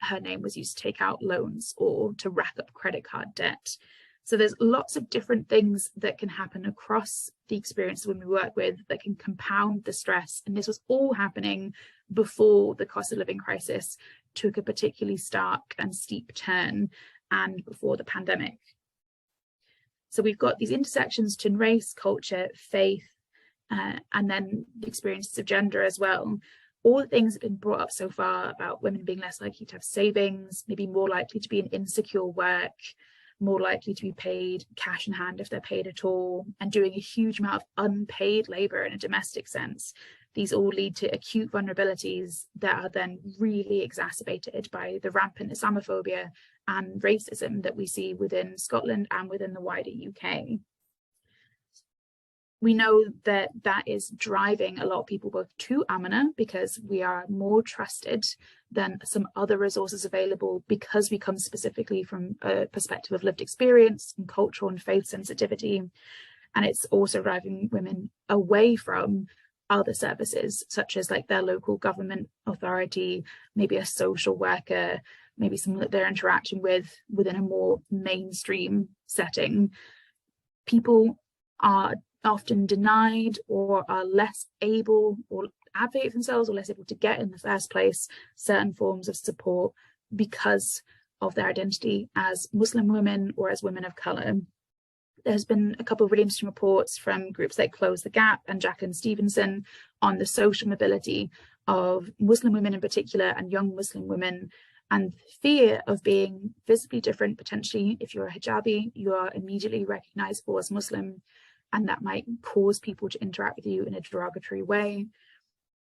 her name was used to take out loans or to rack up credit card debt. So there's lots of different things that can happen across the experience when we work with that can compound the stress. And this was all happening before the cost of living crisis took a particularly stark and steep turn, and before the pandemic. So we've got these intersections to race, culture, faith, and then the experiences of gender as well. All the things that have been brought up so far about women being less likely to have savings, maybe more likely to be in insecure work, more likely to be paid cash in hand if they're paid at all, and doing a huge amount of unpaid labour in a domestic sense. These all lead to acute vulnerabilities that are then really exacerbated by the rampant Islamophobia and racism that we see within Scotland and within the wider UK. we know that that is driving a lot of people both to Amina, because we are more trusted than some other resources available, because we come specifically from a perspective of lived experience and cultural and faith sensitivity. And it's also driving women away from other services, such as like their local government authority, maybe a social worker, maybe someone that they're interacting with within a more mainstream setting. People are often denied or are less able or advocate for themselves or less able to get in the first place certain forms of support because of their identity as Muslim women or as women of colour. There's been a couple of really interesting reports from groups like Close the Gap and Jacqueline Stevenson on the social mobility of Muslim women in particular, and young Muslim women, and fear of being visibly different. Potentially, if you're a hijabi, you are immediately recognisable as Muslim, and that might cause people to interact with you in a derogatory way.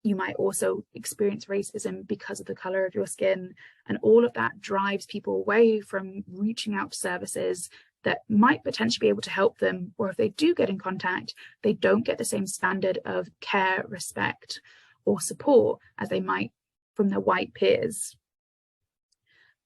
You might also experience racism because of the colour of your skin, and all of that drives people away from reaching out to services that might potentially be able to help them, or if they do get in contact, they don't get the same standard of care, respect, or support as they might from their white peers.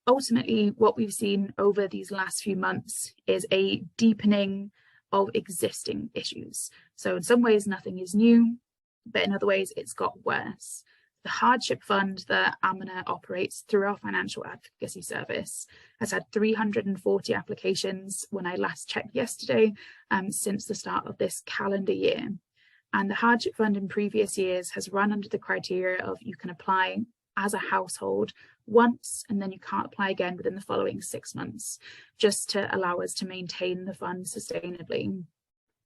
Ultimately, what we've seen over these last few months is a deepening of existing issues. So in some ways, nothing is new, but in other ways, it's got worse. The hardship fund that Amina operates through our financial advocacy service has had 340 applications when I last checked yesterday, since the start of this calendar year. And the hardship fund in previous years has run under the criteria of you can apply as a household once, and then you can't apply again within the following 6 months, just to allow us to maintain the fund sustainably.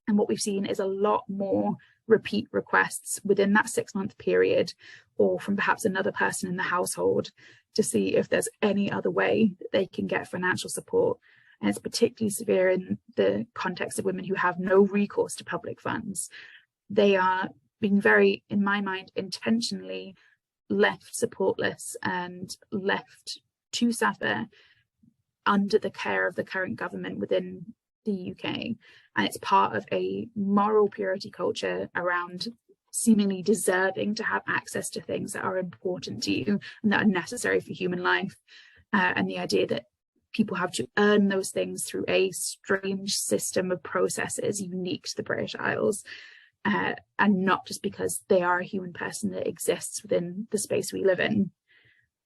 And what we've seen is a lot more repeat requests within that 6-month period, or from perhaps another person in the household, to see if there's any other way that they can get financial support. And it's particularly severe in the context of women who have no recourse to public funds. They are being very, in my mind, intentionally left supportless and left to suffer under the care of the current government within the UK. And it's part of a moral purity culture around seemingly deserving to have access to things that are important to you and that are necessary for human life. And the idea that people have to earn those things through a strange system of processes unique to the British Isles. And not just because they are a human person that exists within the space we live in.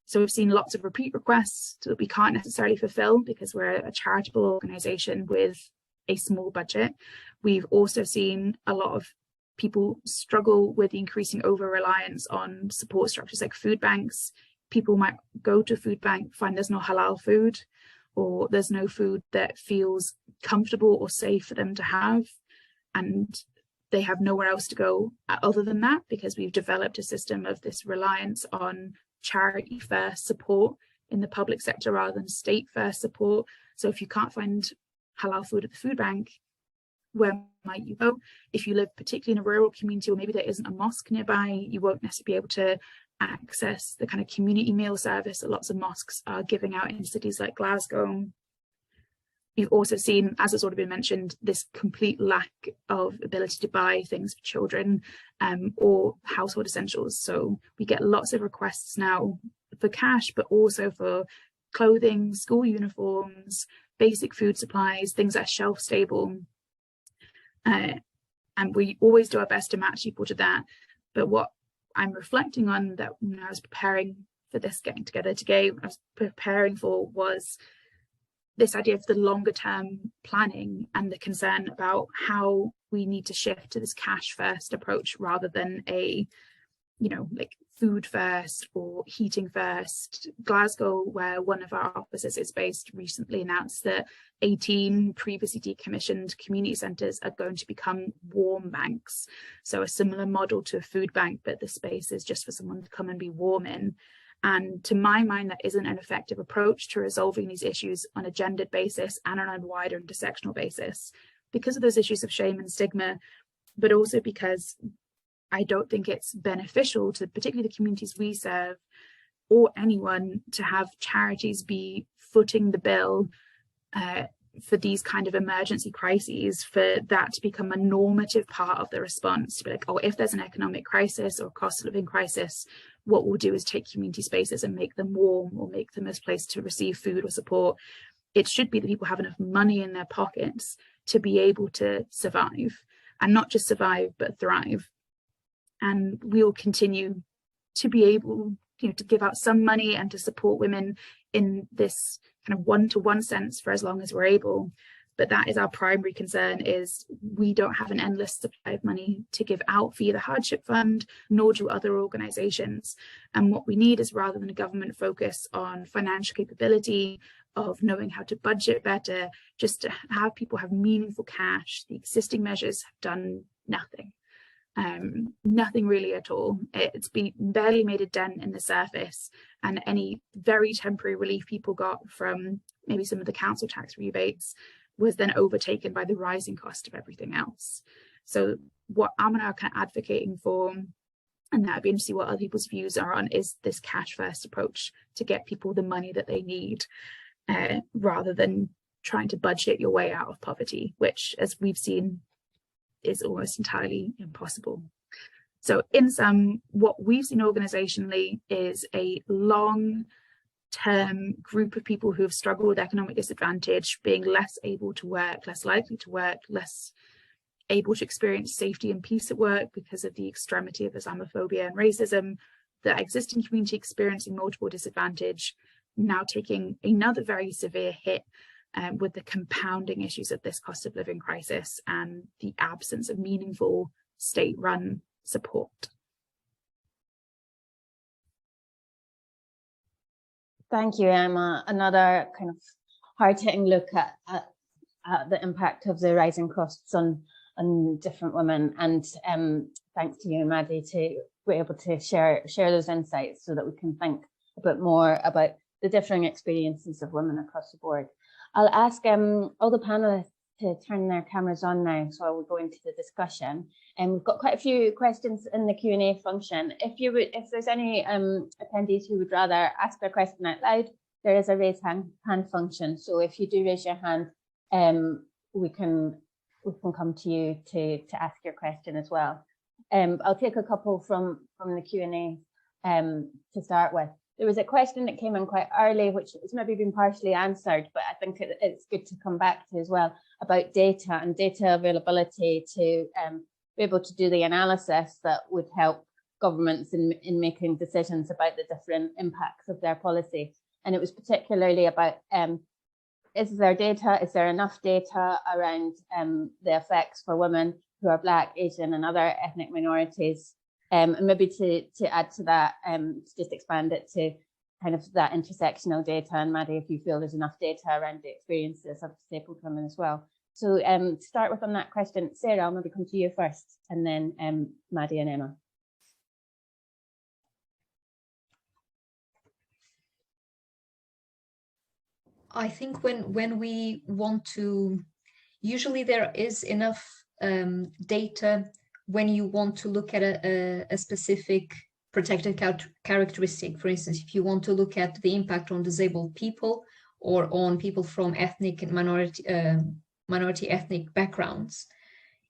So we've seen lots of repeat requests that we can't necessarily fulfill because we're a charitable organisation with a small budget. We've also seen a lot of people struggle with the increasing over-reliance on support structures like food banks. People might go to a food bank, find there's no halal food, or there's no food that feels comfortable or safe for them to have. And they have nowhere else to go other than that, because we've developed a system of this reliance on charity first support in the public sector rather than state first support. So if you can't find halal food at the food bank, where might you go? If you live particularly in a rural community, or maybe there isn't a mosque nearby, you won't necessarily be able to access the kind of community meal service that lots of mosques are giving out in cities like Glasgow. We've also seen, as has already been mentioned, this complete lack of ability to buy things for children or household essentials. So we get lots of requests now for cash, but also for clothing, school uniforms, basic food supplies, things that are shelf stable. And we always do our best to match people to that. But what I'm reflecting on that when I was preparing for this getting together today, what I was preparing for was this idea of the longer term planning and the concern about how we need to shift to this cash first approach rather than a, like food first or heating first. Glasgow, where one of our offices is based, recently announced that 18 previously decommissioned community centres are going to become warm banks. So a similar model to a food bank, but the space is just for someone to come and be warm in. And to my mind, that isn't an effective approach to resolving these issues on a gendered basis and on a wider intersectional basis, because of those issues of shame and stigma, but also because I don't think it's beneficial to particularly the communities we serve or anyone to have charities be footing the bill, for these kind of emergency crises, for that to become a normative part of the response, to be like, oh, if there's an economic crisis or cost of living crisis, what we'll do is take community spaces and make them warm or make them a place to receive food or support. It should be that people have enough money in their pockets to be able to survive, and not just survive, but thrive. And we'll continue to be able, you know, to give out some money and to support women in this kind of one-to-one sense for as long as we're able. But that is our primary concern, is we don't have an endless supply of money to give out via the hardship fund, nor do other organisations. And what we need is, rather than a government focus on financial capability, of knowing how to budget better, just to have people have meaningful cash. The existing measures have done nothing. Nothing really at all. It's been barely made a dent in the surface, and any very temporary relief people got from maybe some of the council tax rebates was then overtaken by the rising cost of everything else. So what Amina are kind of advocating for, and that I'd be interested to see what other people's views are on, is this cash first approach to get people the money that they need, rather than trying to budget your way out of poverty, which, as we've seen, is almost entirely impossible. So in sum, what we've seen organisationally is a long-term group of people who have struggled with economic disadvantage, being less able to work, less likely to work, less able to experience safety and peace at work because of the extremity of Islamophobia and racism, the existing community experiencing multiple disadvantage, now taking another very severe hit with the compounding issues of this cost of living crisis and the absence of meaningful state-run support. Thank you, Emma. Another kind of hard-hitting look at the impact of the rising costs on different women, and thanks to you, Maddy, to be able to share those insights so that we can think a bit more about the differing experiences of women across the board. I'll ask all the panelists to turn their cameras on now, so I will go into the discussion. And we've got quite a few questions in the Q&A function. If there's any attendees who would rather ask their question out loud, there is a raise hand function. So if you do raise your hand, we can come to you to ask your question as well. I'll take a couple from the Q&A to start with. There was a question that came in quite early, which has maybe been partially answered, but I think it's good to come back to as well, about data and data availability to be able to do the analysis that would help governments in making decisions about the different impacts of their policy. And it was particularly about, is there enough data around the effects for women who are Black, Asian and other ethnic minorities? And maybe to add to that, to just expand it to kind of that intersectional data. And Maddy, if you feel there's enough data around the experiences of disabled women as well. So to start with on that question, Sara, I'll maybe come to you first, and then Maddy and Emma. I think when we want to, usually there is enough data when you want to look at a specific protected characteristic. For instance, if you want to look at the impact on disabled people or on people from ethnic and minority ethnic backgrounds,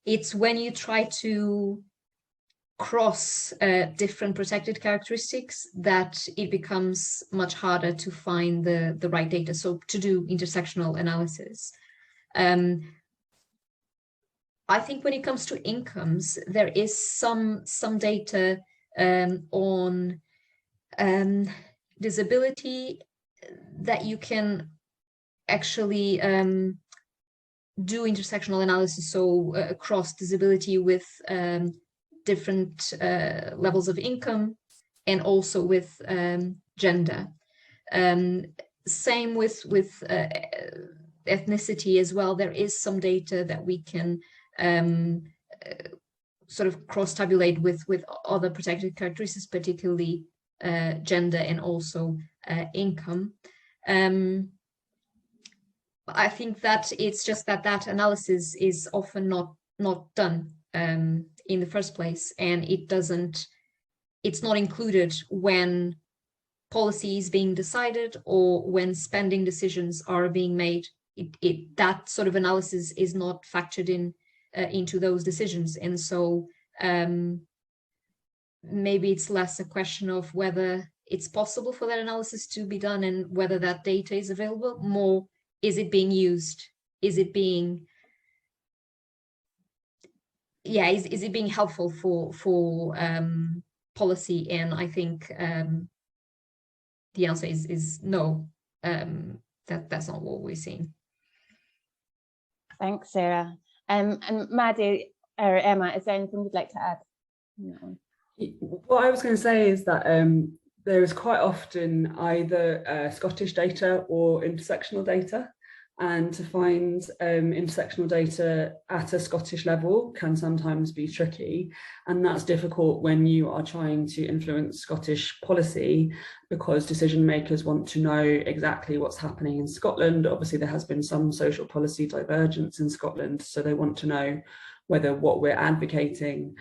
it's when you try to cross different protected characteristics that it becomes much harder to find the right data. So to do intersectional analysis. I think when it comes to incomes, there is some data on disability that you can actually do intersectional analysis, so across disability with different levels of income and also with gender. Same with ethnicity as well. There is some data that we can sort of cross-tabulate with other protected characteristics, particularly gender and also income. I think that it's just that analysis is often not done in the first place, and it's not included when policy is being decided or when spending decisions are being made that sort of analysis is not factored in into those decisions. And so maybe it's less a question of whether it's possible for that analysis to be done and whether that data is available. More, is it being used? Is it being, is it being helpful for policy? And I think the answer is no. That's not what we're seeing. Thanks, Sarah. And Maddy or Emma, is there anything you'd like to add? No. What I was going to say is that there is quite often either Scottish data or intersectional data, and to find intersectional data at a Scottish level can sometimes be tricky, and that's difficult when you are trying to influence Scottish policy, because decision makers want to know exactly what's happening in Scotland. Obviously, there has been some social policy divergence in Scotland, so they want to know whether what we're advocating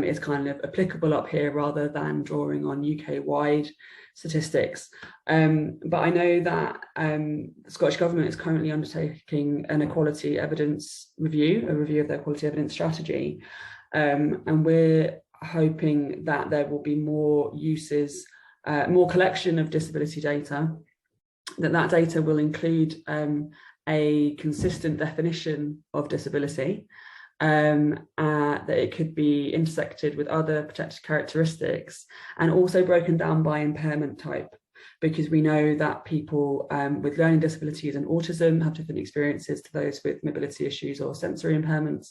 is kind of applicable up here rather than drawing on UK-wide statistics. But I know that the Scottish Government is currently undertaking an equality evidence review, a review of their equality evidence strategy. And we're hoping that there will be more uses, more collection of disability data, that data will include a consistent definition of disability, that it could be intersected with other protected characteristics, and also broken down by impairment type, because we know that people with learning disabilities and autism have different experiences to those with mobility issues or sensory impairments,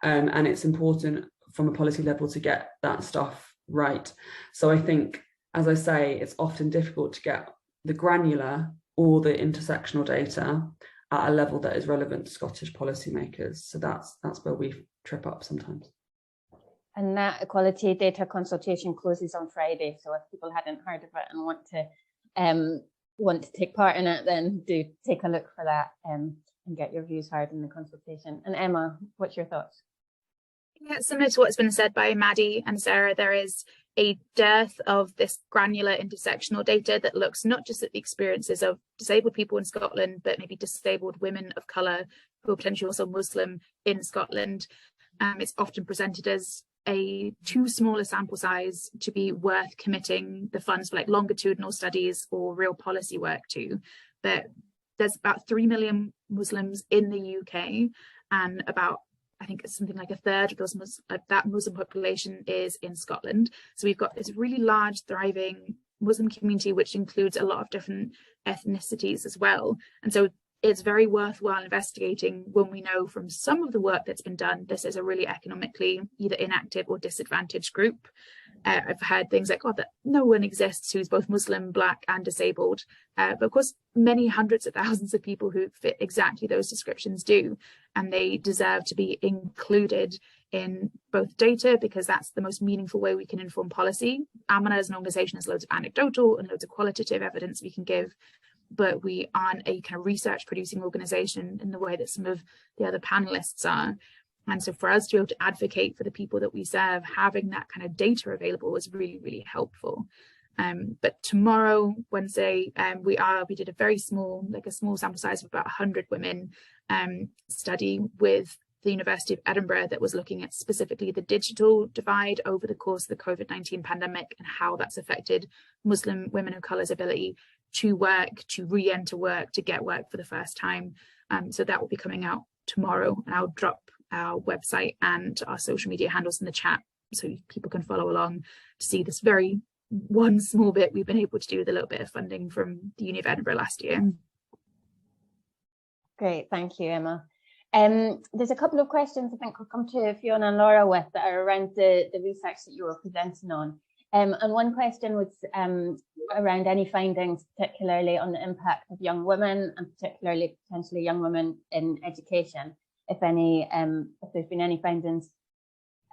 and it's important from a policy level to get that stuff right. So I think, as I say, it's often difficult to get the granular or the intersectional data at a level that is relevant to Scottish policymakers. So that's where we trip up sometimes. And that equality data consultation closes on Friday. So if people hadn't heard of it and want to take part in it, then do take a look for that and get your views heard in the consultation. And Emma, what's your thoughts? Yeah, similar to what's been said by Maddy and Sarah, there is a dearth of this granular intersectional data that looks not just at the experiences of disabled people in Scotland, but maybe disabled women of colour who are potentially also Muslim in Scotland. It's often presented as a too small a sample size to be worth committing the funds for like longitudinal studies or real policy work to. But there's about 3 million Muslims in the UK, and about, I think it's something like a third of those that Muslim population is in Scotland. So we've got this really large, thriving Muslim community, which includes a lot of different ethnicities as well. And so it's very worthwhile investigating when we know from some of the work that's been done, this is a really economically either inactive or disadvantaged group. I've heard things like, oh, that no one exists who's both Muslim, Black and disabled. But of course, many hundreds of thousands of people who fit exactly those descriptions do. And they deserve to be included in both data, because that's the most meaningful way we can inform policy. Amina as an organisation has loads of anecdotal and loads of qualitative evidence we can give, but we aren't a kind of research producing organisation in the way that some of the other panellists are. And so for us to be able to advocate for the people that we serve, having that kind of data available is really, really helpful. But tomorrow, Wednesday, we did a very small, like a small sample size of about 100 women study with the University of Edinburgh that was looking at specifically the digital divide over the course of the COVID-19 pandemic and how that's affected Muslim women of colour's ability to work, to re-enter work, to get work for the first time. So that will be coming out tomorrow, and I'll drop our website and our social media handles in the chat so people can follow along to see this very one small bit we've been able to do with a little bit of funding from the Uni of Edinburgh last year. Great, thank you, Emma. There's a couple of questions I think we'll come to Fiona and Laura with that are around the research that you were presenting on. And one question was around any findings, particularly on the impact of young women and particularly potentially young women in education, if there's been any findings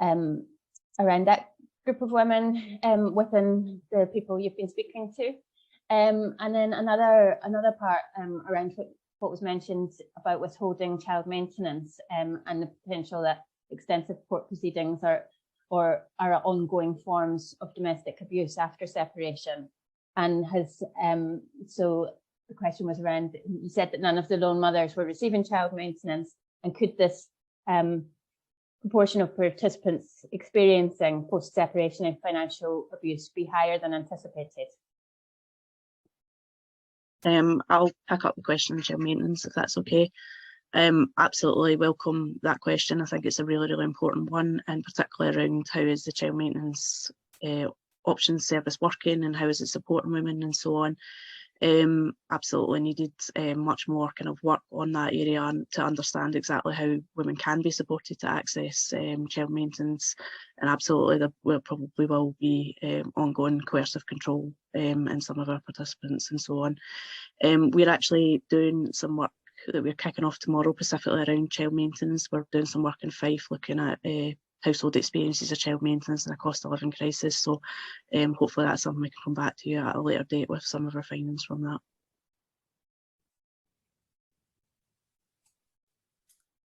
around that group of women within the people you've been speaking to. And then another part around what was mentioned about withholding child maintenance and the potential that extensive court proceedings are ongoing forms of domestic abuse after separation, and has so the question was around, you said that none of the lone mothers were receiving child maintenance, and could this proportion of participants experiencing post-separation and financial abuse be higher than anticipated? I'll pick up the question on child maintenance, if that's okay. Absolutely welcome that question. I think it's a really, really important one, and particularly around how is the child maintenance options service working and how is it supporting women and so on. Absolutely needed much more kind of work on that area and to understand exactly how women can be supported to access child maintenance, and absolutely there probably will be ongoing coercive control in some of our participants and so on. We're actually doing some work that we're kicking off tomorrow specifically around child maintenance. We're doing some work in Fife looking at household experiences of child maintenance and a cost of living crisis. So hopefully that's something we can come back to you at a later date with some of our findings from that.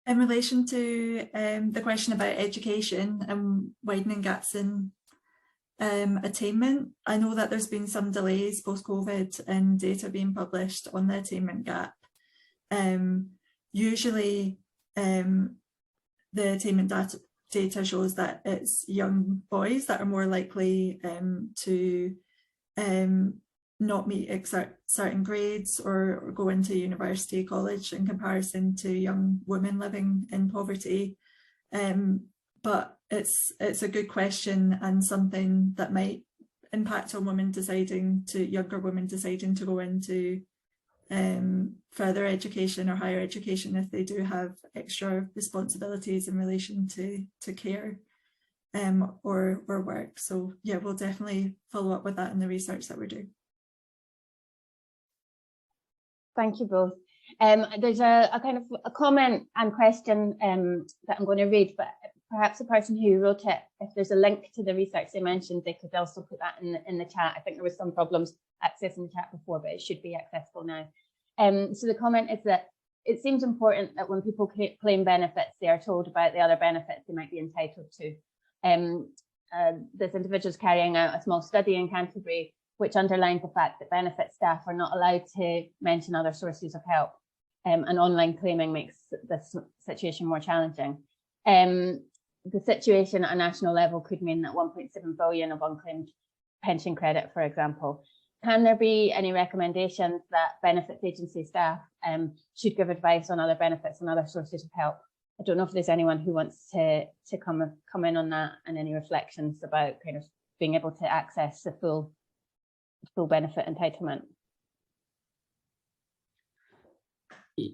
In relation to the question about education and widening gaps in attainment, I know that there's been some delays post-COVID in data being published on the attainment gap. Usually the attainment data shows that it's young boys that are more likely to not meet certain grades or go into university, college in comparison to young women living in poverty. But it's a good question and something that might impact on younger women deciding to go into further education or higher education if they do have extra responsibilities in relation to care or work. So yeah, we'll definitely follow up with that in the research that we're doing. Thank you both. There's a kind of a comment and question that I'm going to read, but perhaps the person who wrote it, if there's a link to the research they mentioned, they could also put that in the chat. I think there was some problems accessing the chat before, but it should be accessible now. So the comment is that it seems important that when people claim benefits, they are told about the other benefits they might be entitled to. This individual is carrying out a small study in Canterbury, which underlined the fact that benefit staff are not allowed to mention other sources of help, and online claiming makes this situation more challenging. The situation at a national level could mean that 1.7 billion of unclaimed pension credit, for example. Can there be any recommendations that benefits agency staff should give advice on other benefits and other sources of help? I don't know if there's anyone who wants to come in on that, and any reflections about kind of being able to access the full benefit entitlement.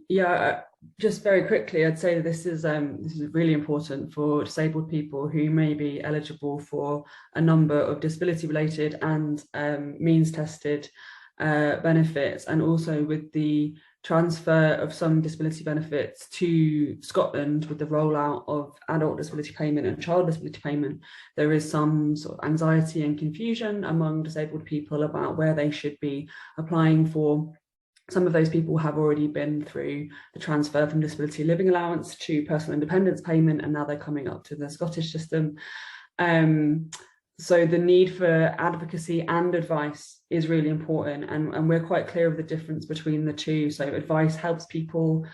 Yeah, just very quickly, I'd say that this is really important for disabled people who may be eligible for a number of disability-related and means-tested benefits, and also with the transfer of some disability benefits to Scotland with the rollout of adult disability payment and child disability payment, there is some sort of anxiety and confusion among disabled people about where they should be applying for. Some of those people have already been through the transfer from disability living allowance to personal independence payment, and now they're coming up to the Scottish system. So the need for advocacy and advice is really important, and we're quite clear of the difference between the two. So advice helps people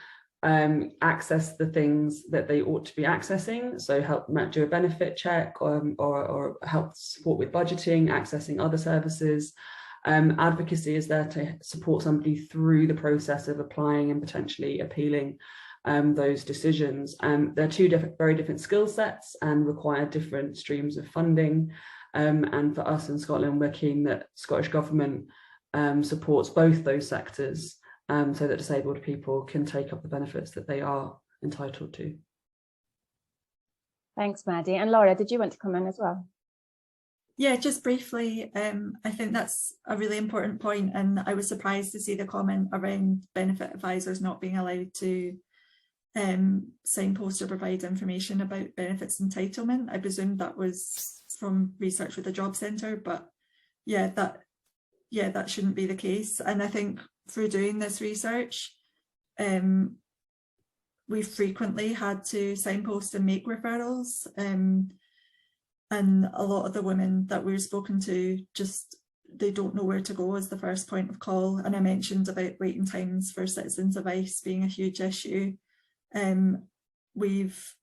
access the things that they ought to be accessing, so help do a benefit check or help support with budgeting, accessing other services. Advocacy is there to support somebody through the process of applying and potentially appealing those decisions. They're two very different skill sets and require different streams of funding. And for us in Scotland, we're keen that Scottish Government supports both those sectors so that disabled people can take up the benefits that they are entitled to. Thanks, Maddy. And Laura, did you want to come in as well? Yeah, just briefly, I think that's a really important point, and I was surprised to see the comment around benefit advisors not being allowed to signpost or provide information about benefits entitlement. I presume that was from research with the Job Centre, but yeah, that shouldn't be the case. And I think through doing this research, we've frequently had to signpost and make referrals. And a lot of the women that we've spoken to just they don't know where to go as the first point of call. And I mentioned about waiting times for citizens advice being a huge issue. We've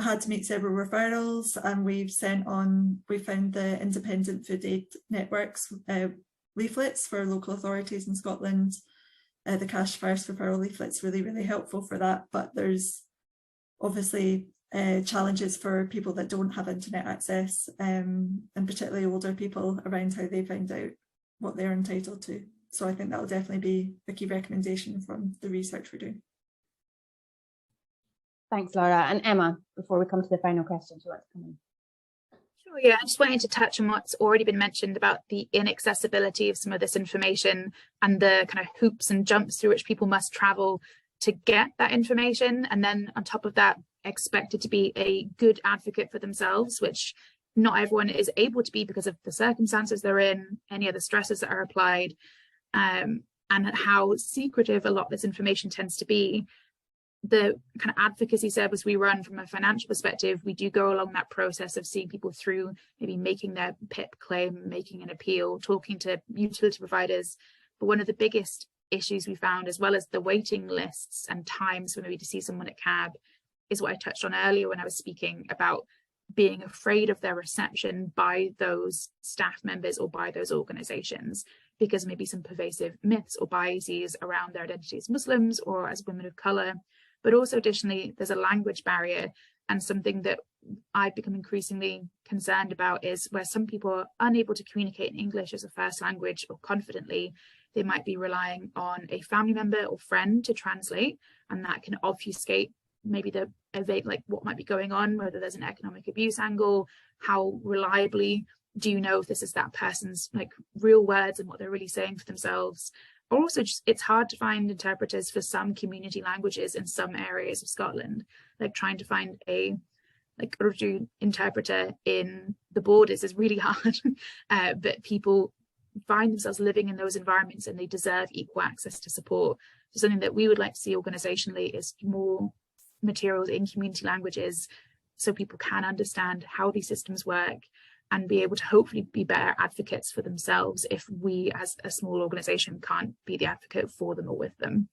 had to make several referrals, and we found the Independent Food Aid Network's leaflets for local authorities in Scotland. The Cash First referral leaflet's really, really helpful for that, but there's obviously challenges for people that don't have internet access, and particularly older people, around how they find out what they're entitled to. So I think that will definitely be a key recommendation from the research we're doing. Thanks, Laura. And Emma, before we come to the final question, do you want to come in? Sure, yeah, I just wanted to touch on what's already been mentioned about the inaccessibility of some of this information and the kind of hoops and jumps through which people must travel to get that information. And then on top of that, expected to be a good advocate for themselves, which not everyone is able to be because of the circumstances they're in, any other stresses that are applied, and how secretive a lot of this information tends to be. The kind of advocacy service we run from a financial perspective, we do go along that process of seeing people through maybe making their PIP claim, making an appeal, talking to utility providers. But one of the biggest issues we found, as well as the waiting lists and times for maybe to see someone at CAB, is what I touched on earlier when I was speaking about being afraid of their reception by those staff members or by those organisations, because maybe some pervasive myths or biases around their identity as Muslims or as women of colour. But also additionally, there's a language barrier, and something that I've become increasingly concerned about is where some people are unable to communicate in English as a first language or confidently, they might be relying on a family member or friend to translate, and that can obfuscate maybe like what might be going on, whether there's an economic abuse angle, how reliably do you know if this is that person's like real words and what they're really saying for themselves. Also, just, it's hard to find interpreters for some community languages in some areas of Scotland, like trying to find a Urdu interpreter in the borders is really hard, but people find themselves living in those environments and they deserve equal access to support. So something that we would like to see organisationally is more materials in community languages so people can understand how these systems work and be able to hopefully be better advocates for themselves if we as a small organisation can't be the advocate for them or with them.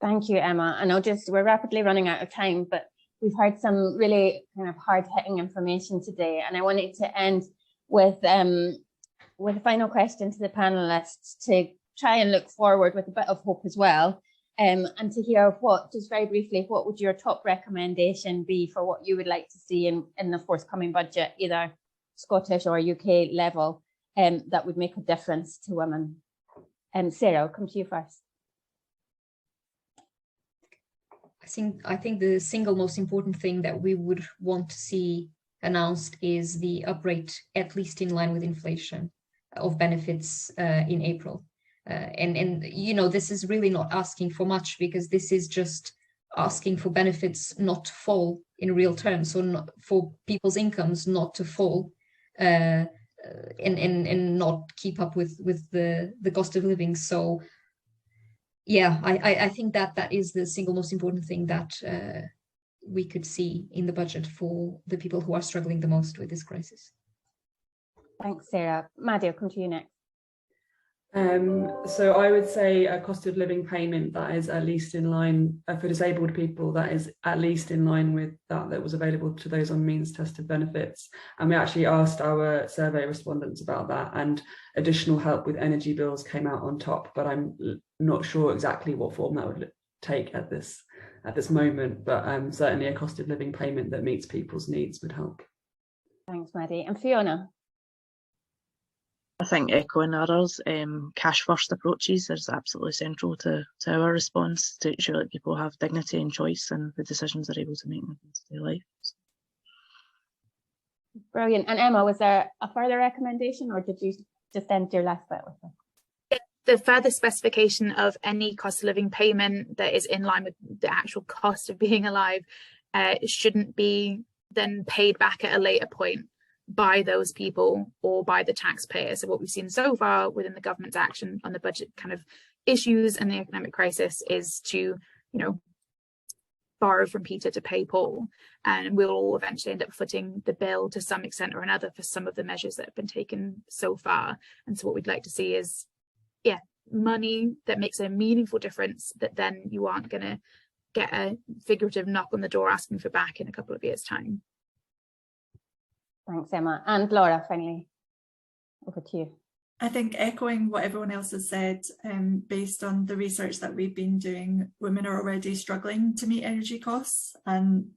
Thank you, Emma. And we're rapidly running out of time, but we've heard some really kind of hard-hitting information today. And I wanted to end with a final question to the panelists to try and look forward with a bit of hope as well. And to hear just very briefly, what would your top recommendation be for what you would like to see in the forthcoming budget, either Scottish or UK level, that would make a difference to women? Sara, I'll come to you first. I think the single most important thing that we would want to see announced is the up rate, at least in line with inflation, of benefits in April. And you know, this is really not asking for much, because this is just asking for benefits not to fall in real terms, so not for people's incomes not to fall and not keep up with the cost of living. So yeah, I think that is the single most important thing that we could see in the budget for the people who are struggling the most with this crisis. Thanks, Sara. Maddy, I'll come to you next. So I would say a cost of living payment that is at least in line for disabled people, that is at least in line with that was available to those on means tested benefits. And we actually asked our survey respondents about that, and additional help with energy bills came out on top, but I'm not sure exactly what form that would take at this moment, but certainly a cost of living payment that meets people's needs would help. Thanks, Maddy. And Fiona? I think echoing others, cash first approaches is absolutely central to our response to ensure that people have dignity and choice in the decisions they're able to make in their life. Brilliant. And Emma, was there a further recommendation, or did you just end your last bit with it? The further specification of any cost of living payment that is in line with the actual cost of being alive shouldn't be then paid back at a later point by those people or by the taxpayer. So what we've seen so far within the government's action on the budget kind of issues and the economic crisis is to, borrow from Peter to pay Paul, and we'll all eventually end up footing the bill to some extent or another for some of the measures that have been taken so far. And so what we'd like to see is, yeah, money that makes a meaningful difference, that then you aren't going to get a figurative knock on the door asking for back in a couple of years' time. Thanks, Emma. And Laura, finally, over to you. I think echoing what everyone else has said, based on the research that we've been doing, women are already struggling to meet energy costs, and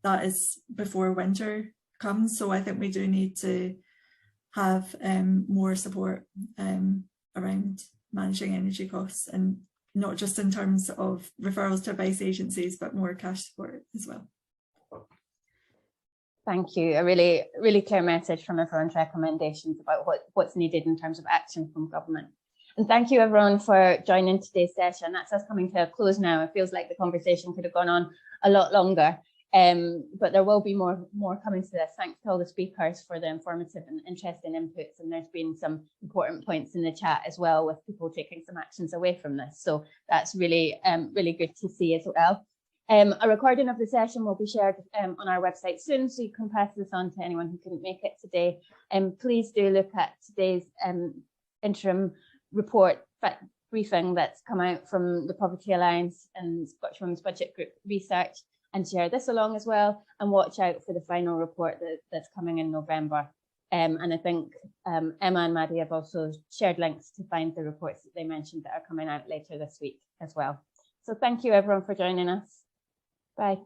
that is before winter comes. So I think we do need to have more support around managing energy costs, and not just in terms of referrals to advice agencies, but more cash support as well. Thank you. A really, really clear message from everyone's recommendations about what's needed in terms of action from government. And thank you everyone for joining today's session. That's us coming to a close now. It feels like the conversation could have gone on a lot longer, but there will be more coming to this. Thanks to all the speakers for the informative and interesting inputs. And there's been some important points in the chat as well, with people taking some actions away from this. So that's really, really good to see as well. A recording of the session will be shared on our website soon, so you can pass this on to anyone who couldn't make it today. Please do look at today's interim report briefing that's come out from the Poverty Alliance and Scottish Women's Budget Group research, and share this along as well, and watch out for the final report that's coming in November. And I think Emma and Maddy have also shared links to find the reports that they mentioned that are coming out later this week as well. So thank you everyone for joining us. Bye.